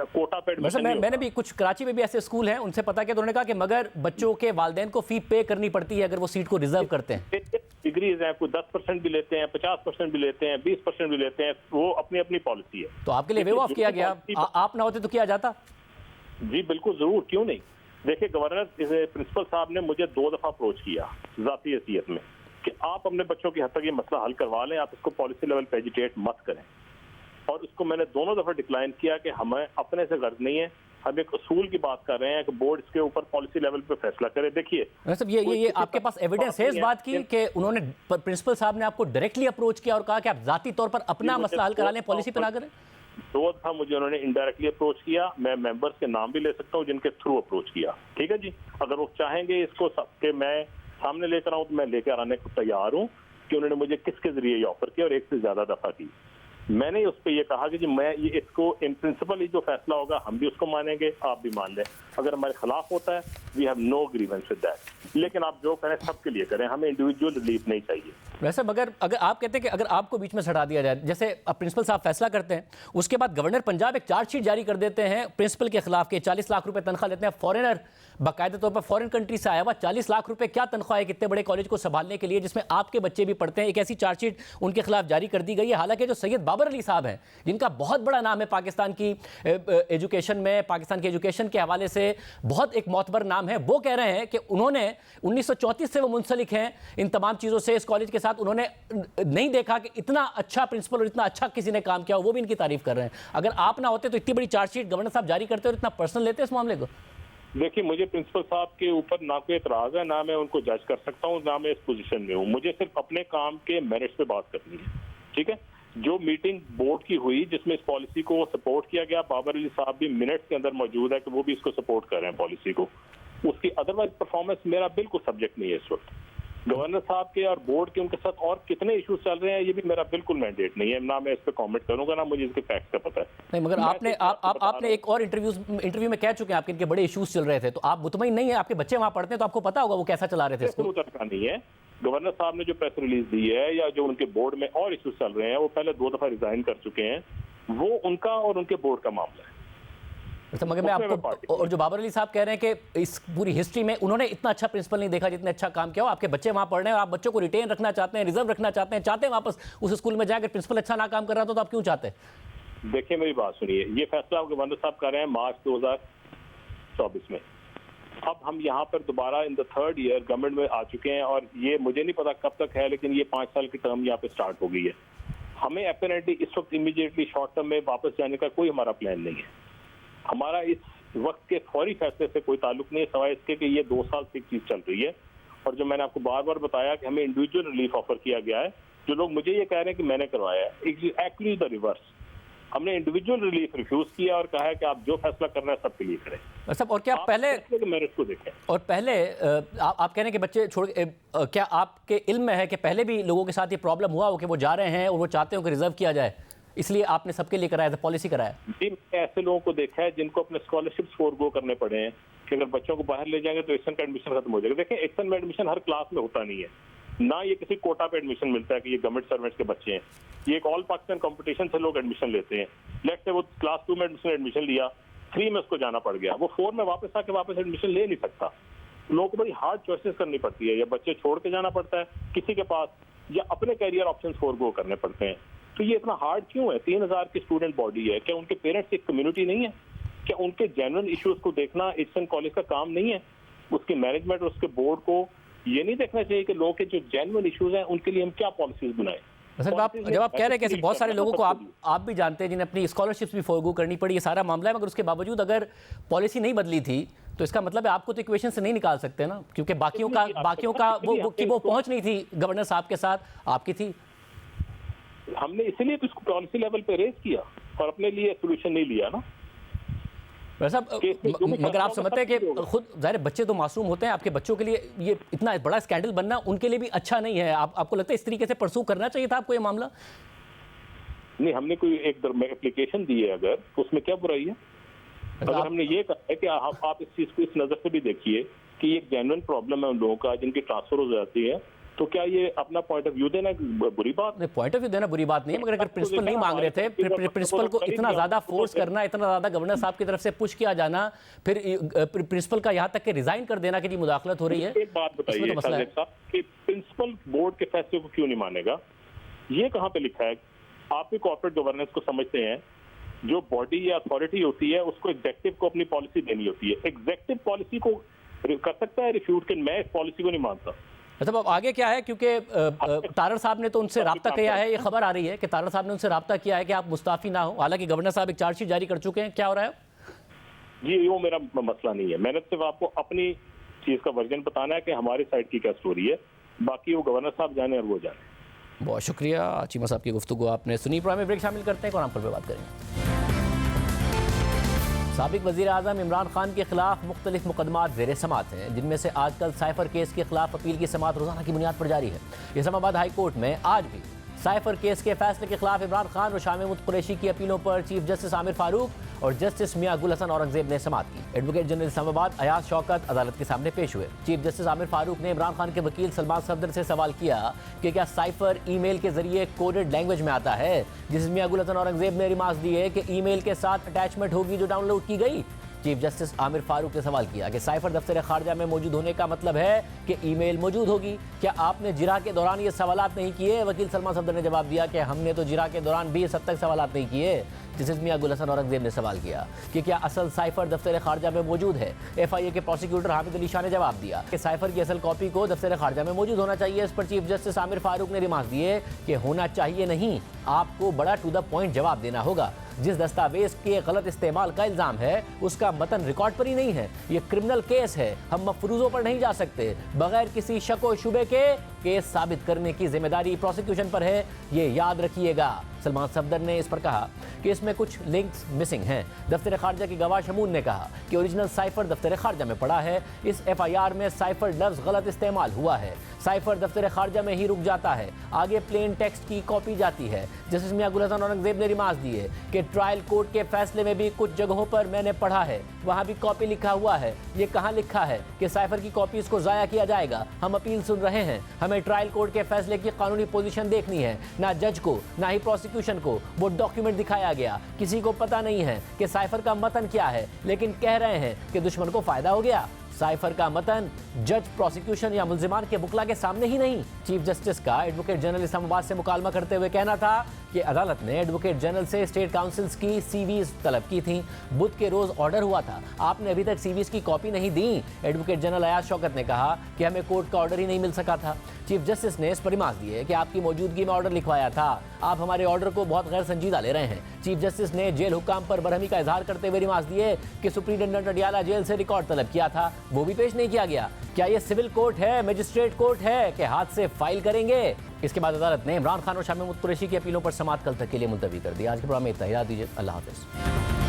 कोटा पे एडमिशन मैंने भी कुछ कराची में भी ऐसे स्कूल हैं, उनसे पता किया तो उन्होंने कहा कि मगर बच्चों के वालिदैन को फी पे करनी पड़ती है अगर वो सीट को रिजर्व करते हैं। डिग्रीज हैं, कोई 10% भी लेते हैं, 50% भी लेते हैं, 20% भी लेते हैं, वो अपनी अपनी पॉलिसी है। तो आपके लिए वेव ऑफ किया गया, आप ना होते तो किया जाता? जी बिल्कुल, जरूर, क्यों नहीं। देखिए, गवर्नर प्रिंसिपल साहब ने मुझे 2 दफा अप्रोच किया जाती हैसियत में कि आप अपने बच्चों की हद तक ये मसला हल करवा लें, आप इसको पॉलिसी लेवल पे एजिटेट मत करें। और इसको मैंने दोनों दफा डिक्लाइन किया कि हमें अपने से गर्ज नहीं है, हम एक असूल की बात कर रहे हैं कि बोर्ड इसके ऊपर पॉलिसी लेवल पे फैसला करे। देखिए ये आपके पास एविडेंस है इस बात की कि उन्होंने, प्रिंसिपल साहब ने आपको डायरेक्टली अप्रोच किया और कहा कि आप जाती तौर पर अपना मसला हल करा लें, पॉलिसी पे ना करें? 2 दफा मुझे उन्होंने इनडायरेक्टली अप्रोच किया। मैं मेंबर्स के नाम भी ले सकता हूँ जिनके थ्रू अप्रोच किया, ठीक है जी। अगर वो चाहेंगे इसको सबके मैं सामने लेकर आऊँ तो मैं लेकर आने को तैयार हूँ कि उन्होंने मुझे किसके जरिए ये ऑफर किया और एक से ज्यादा दफा की। मैंने उस पर यह कहा कि जी मैं ये इसको इन प्रिंसिपल ही जो फैसला होगा हम भी उसको मानेंगे, आप भी मान लें। अगर हमारे खिलाफ होता है we have no grievance with that, लेकिन आप जो करें सबके लिए करें, हमें इंडिविजुअल रिलीफ नहीं चाहिए। वैसे मगर अगर आप कहते हैं कि अगर आपको बीच में सटा दिया जाए, जैसे अब प्रिंसिपल साहब फैसला करते हैं, उसके बाद गवर्नर पंजाब एक चार्जशीट जारी कर देते हैं प्रिंसिपल के खिलाफ के 40 लाख रुपए तनख्वाह लेते हैं, फॉरेनर, बाकायदा तौर पर फॉरेन कंट्री से आया हुआ 40 लाख रुपए क्या तनख्वाह है कितने बड़े कॉलेज को संभालने के लिए जिसमें आपके बच्चे भी पढ़ते हैं। एक ऐसी चार्जशीट उनके खिलाफ जारी कर दी गई है। हालांकि जो सैयद बाबर अली साहब हैं, जिनका बहुत बड़ा नाम है पाकिस्तान की एजुकेशन में, पाकिस्तान की एजुकेशन के हवाले से बहुत एक मोतबर नाम है, वो कह रहे हैं कि उन्होंने 1934 से वो मुंसलिक हैं इन तमाम चीज़ों से, इस कॉलेज के साथ उन्होंने नहीं देखा कि इतना अच्छा प्रिंसिपल और इतना अच्छा किसी ने काम किया हो, वो भी इनकी तारीफ कर रहे हैं। अगर आप ना होते तो इतनी बड़ी चार्जशीट गवर्नर साहब जारी करते और इतना पर्सनल लेते इस मामले को? देखिए, मुझे प्रिंसिपल साहब के ऊपर ना कोई एतराज है, ना मैं उनको जज कर सकता हूँ, ना मैं इस पोजीशन में हूँ। मुझे सिर्फ अपने काम के मेरिट्स पे बात करनी है, ठीक है। जो मीटिंग बोर्ड की हुई जिसमें इस पॉलिसी को सपोर्ट किया गया, बाबर अली साहब भी मिनट्स के अंदर मौजूद है कि वो भी इसको सपोर्ट कर रहे हैं पॉलिसी को। उसकी अदरवाइज परफॉर्मेंस मेरा बिल्कुल सब्जेक्ट नहीं है इस वक्त। गवर्नर साहब के और बोर्ड के उनके साथ और कितने इश्यूज चल रहे हैं ये भी मेरा बिल्कुल मैंडेट नहीं है, ना मैं इस पर कमेंट करूंगा, ना मुझे इसके फैक्ट्स का पता है। नहीं, मगर आपने एक और इंटरव्यू में कह चुके हैं आपके इनके बड़े इश्यूज चल रहे थे, तो आप मुतमईन नहीं है? आपके बच्चे वहां पढ़ते हैं तो आपको पता होगा वो कैसा चला रहे थे इसको। उतरता नहीं है। गवर्नर साहब ने जो प्रेस रिलीज दी है या जो उनके बोर्ड में और इश्यूज चल रहे हैं, वो पहले 2 दफा रिजाइन कर चुके हैं, वो उनका और उनके बोर्ड का मामला है। अच्छा, मगर मैं आपको, और जो बाबर अली साहब कह रहे हैं कि इस पूरी हिस्ट्री में उन्होंने इतना अच्छा प्रिंसिपल नहीं देखा जितने अच्छा काम किया हो। आपके बच्चे वहां पढ़ रहे हैं और आप बच्चों को रिटेन रखना चाहते हैं, रिजर्व रखना चाहते हैं वापस उस स्कूल में जाए। अगर प्रिंसिपल अच्छा ना काम कर रहा तो आप क्यों चाहते हैं? देखिए मेरी बात सुनिए, ये फैसला गवर्नर साहब कर रहे हैं मार्च 2024 में। अब हम यहाँ पर दोबारा in the 3rd year government में आ चुके हैं और ये मुझे नहीं पता कब तक है, लेकिन ये 5 साल की टर्म यहाँ पे स्टार्ट हो गई है। हमें अपरेंटली इस वक्त इमीडिएटली शॉर्ट टर्म में वापस जाने का कोई हमारा प्लान नहीं है। हमारा इस वक्त के फौरी फैसले से कोई ताल्लुक नहीं है, सिवाय इसके कि ये 2 साल से एक चीज चल रही है। और जो मैंने आपको बार बार बताया कि हमें इंडिविजुअल रिलीफ ऑफर किया गया है, जो लोग मुझे ये कह रहे हैं कि मैंने करवाया है, एक्चुअली द रिवर्स। हमने इंडिविजुअल रिलीफ रिफ्यूज किया और कहा है कि आप जो फैसला करना है सबके लिए करें। सब, और क्या पहले मेरिट को देखें। और पहले आप कह रहे हैं कि बच्चे छोड़, क्या आपके इल्म में है कि पहले भी लोगों के साथ ये प्रॉब्लम हुआ हो कि वो जा रहे हैं और वो चाहते हो कि रिजर्व किया जाए, इसलिए आपने सबके लिए कराया था, पॉलिसी कराया? जी, ऐसे लोगों को देखा है जिनको अपने स्कॉलरशिप्स फोरगो करने पड़े हैं कि अगर बच्चों को बाहर ले जाएंगे तो एक्शन का एडमिशन खत्म हो जाएगा। देखिए, एक्शन में एडमिशन हर क्लास में होता नहीं है, ना ये किसी कोटा पे एडमिशन मिलता है कि ये गवर्नमेंट सर्वेंट्स के बच्चे हैं। ये एक ऑल पाकिस्तान कंपटीशन से लोग एडमिशन लेते हैं। लेट्स से वो क्लास 2 में एडमिशन लिया, 3 में उसको जाना पड़ गया, वो 4 में वापस आके वापस एडमिशन ले नहीं सकता। लोगों को बड़ी हार्ड चॉइसेस करनी पड़ती है, या बच्चे छोड़ के जाना पड़ता है किसी के पास, या अपने कैरियर ऑप्शन फोरगो करने पड़ते हैं। तो ये इतना हार्ड क्यों है? 3000 की स्टूडेंट बॉडी है, क्या उनके पेरेंट्स एक कम्युनिटी नहीं है? क्या उनके जेन्युइन इश्यूज को देखना एचएन कॉलेज का काम नहीं है? उसकी मैनेजमेंट और उसके बोर्ड को ये नहीं देखना चाहिए कि लोगों के जो जेन्युइन इश्यूज हैं उनके लिए हम क्या पॉलिसीज बनाएं? सर, जब आप कह रहे हैं कि ऐसे बहुत सारे लोगों को आप भी जानते हैं जिन्हें अपनी स्कॉलरशिप्स भी फोरगो करनी पड़ी, ये सारा मामला है, मगर उसके बावजूद अगर पॉलिसी नहीं बदली थी तो इसका मतलब है आपको तो इक्वेशन से नहीं निकाल सकते ना, क्योंकि बाकियों का वो पहुंच नहीं थी गवर्नर साहब के साथ, आपकी थी। हमने इसीलिए तो इसको पॉलिसी लेवल पे रेज किया और अपने लिए सोल्यूशन नहीं लिया ना। मगर आप समझते हैं कि खुद जाहिर बच्चे तो मासूम होते हैं, आपके बच्चों के लिए ये इतना बड़ा स्कैंडल बनना उनके लिए भी अच्छा नहीं है। आपको लगता है इस तरीके से परसू करना चाहिए था आपको ये मामला? नहीं, हमने कोई एक एप्लीकेशन दी है अगर, तो उसमें क्या बुराई है? अगर हमने ये कहा है कि आप इस चीज को इस नजर से भी देखिए कि ये एक जेन्युइन प्रॉब्लम है उन लोगों का जिनकी ट्रांसफर हो जाती है, तो क्या ये अपना पॉइंट ऑफ व्यू देना बुरी बात? नहीं, पॉइंट ऑफ व्यू देना बुरी बात नहीं है, मगर अगर प्रिंसिपल नहीं मांग रहे थे, प्रिंसिपल को इतना ज्यादा फोर्स करना, इतना ज्यादा गवर्नर साहब की तरफ से पुश किया जाना, फिर प्रिंसिपल का यहाँ तक कि रिजाइन कर देना कि मुदाखलत हो रही है। एक बात बताइए साहब कि प्रिंसिपल बोर्ड के फैसले को क्यों नहीं मानेगा? ये कहाँ पे लिखा है? आप भी कॉर्पोरेट गवर्नेंस को समझते हैं, जो बॉडी या अथॉरिटी होती है उसको एग्जेक्टिव को अपनी पॉलिसी देनी होती है। एग्जेक्टिव पॉलिसी को कर सकता है रिफ्यूट, कि मैं इस पॉलिसी को नहीं मानता। मतलब अब आगे क्या है, क्योंकि तारड़ साहब ने तो उनसे राब्ता किया है, ये खबर आ रही है कि तारड़ साहब ने उनसे राब्ता किया है कि आप मुस्ताफी ना हो, हालांकि गवर्नर साहब एक चार्जशीट जारी कर चुके हैं। क्या हो रहा है? जी, वो मेरा मसला नहीं है, मैंने सिर्फ आपको अपनी चीज का वर्जन बताना है कि हमारी साइड की क्या स्टोरी है, बाकी वो गवर्नर साहब जाने और वो जाने। बहुत शुक्रिया चीमा साहब की गुफ्तगू आपने सुनी। प्रोग्राम में ब्रेक शामिल करते हैं, कोराम पर बात करेंगे। साबिक वज़ीर आज़म इमरान खान के खिलाफ मुख्तलिफ मुकदमात ज़ेर समात हैं, जिनमें से आजकल साइफर केस के खिलाफ अपील की समात रोज़ाना की बुनियाद पर जारी है। इस्लामाबाद हाई कोर्ट में आज भी साइफर केस के फैसले के खिलाफ इमरान खान और शाह महमूद कुरैशी की अपीलों पर चीफ जस्टिस आमिर फारूक और जस्टिस मियां गुल हसन औरंगजेब ने समात की। एडवोकेट जनरल इस्लामाबाद अयाज शौकत अदालत के सामने पेश हुए। चीफ जस्टिस आमिर फारूक ने इमरान खान के वकील सलमान सफदर से सवाल किया कि क्या साइफर ईमेल के जरिए कोडेड लैंग्वेज में आता है, जिसमें मियां गुल हसन औरंगजेब ने रिमार्क्स दिए कि ईमेल के साथ अटैचमेंट होगी जो डाउनलोड की गई। चीफ जस्टिस आमिर फारूक ने सवाल किया कि साइफर दफ्तर खारजा में मौजूद होने का मतलब है कि ईमेल मौजूद होगी। क्या आपने जिरा के दौरान ये सवालात नहीं किए? वकील सलमान सफदर ने जवाब दिया कि हमने तो जिरा के दौरान भी इस हद तक सवालात नहीं किए। जस्टिस मियां गुल हसन औरंगजेब ने सवाल किया कि क्या असल साइफर दफ्तर खारजा में मौजूद है? FIA के प्रोसिक्यूटर हामिद अली शाह ने जवाब दिया कि साइफर की असल कॉपी को दफ्तर खारजा में मौजूद होना चाहिए। इस पर चीफ जस्टिस आमिर फारूक ने रिमार्क दिए कि होना चाहिए नहीं, आपको बड़ा टू द पॉइंट जवाब देना होगा। जिस दस्तावेज के गलत इस्तेमाल का इल्जाम है उसका मतन रिकॉर्ड पर ही नहीं है, ये क्रिमिनल केस है, हम मफरूजों पर नहीं जा सकते। बगैर किसी शक व शुबे के केस साबित करने की जिम्मेदारी प्रोसिक्यूशन पर है, ये याद रखिएगा। सलमान सफदर ने इस पर कहा कि इसमें कुछ लिंक्स मिसिंग हैं। दफ्तर खारजा की गवाह शमून ने कहा कि ओरिजिनल साइफर दफ्तर खारजा में पड़ा है, इस FIR में साइफर लफ्ज गलत इस्तेमाल हुआ है। साइफर दफ्तर खारजा में ही रुक जाता है, आगे प्लेन टेक्स्ट की कॉपी जाती है। जस्टिस मियां गुल हसन औरंगजेब ने रिमार्क दिए कि ट्रायल कोर्ट के फैसले में भी कुछ जगहों पर मैंने पढ़ा है, वहां भी कॉपी लिखा हुआ है। ये कहाँ लिखा है कि साइफर की कॉपीज को जाया किया जाएगा? हम अपील सुन रहे हैं, हमें ट्रायल कोर्ट के फैसले की कानूनी पोजीशन देखनी है, ना जज को ना ही प्रोसिक्यूशन को वो डॉक्यूमेंट दिखाया गया। किसी को पता नहीं है कि साइफर का मतन क्या है, लेकिन कह रहे हैं कि दुश्मन को फायदा हो गया। साइफर का मतन जज, प्रोसिक्यूशन या मुल्जिमान के बुकला के सामने ही नहीं। चीफ जस्टिस का एडवोकेट जनरल इस्लामाबाद से मुकालमा करते हुए कहना था कि अदालत ने एडवोकेट जनरल से स्टेट काउंसिल्स की CVs तलब की थी। बुध के रोज ऑर्डर हुआ था, आपने अभी तक CVs की कॉपी नहीं दी। एडवोकेट जनरल अयाज शौकत ने कहा कि हमें कोर्ट का ऑर्डर ही नहीं मिल सका था। चीफ जस्टिस ने इस पर रिमार्क दिए कि आपकी मौजूदगी में ऑर्डर लिखवाया था, आप हमारे ऑर्डर को बहुत गैर संजीदा ले रहे हैं। चीफ जस्टिस ने जेल हुक्काम पर बरहमी का इजहार करते हुए रिमार्क दिए कि सुप्रीटेंडेंट अडियाला जेल से रिकॉर्ड तलब किया था, वो भी पेश नहीं किया गया। क्या ये सिविल कोर्ट है, मजिस्ट्रेट कोर्ट है कि हाथ से फाइल करेंगे? इसके बाद अदालत ने इमरान खान और शामी मुत्तुरेशी की अपीलों पर समाअत कल तक के लिए मुलतवी कर दी। आज के प्रोग्राम में इतना ही, दीजिए, अल्लाह हाफिज़।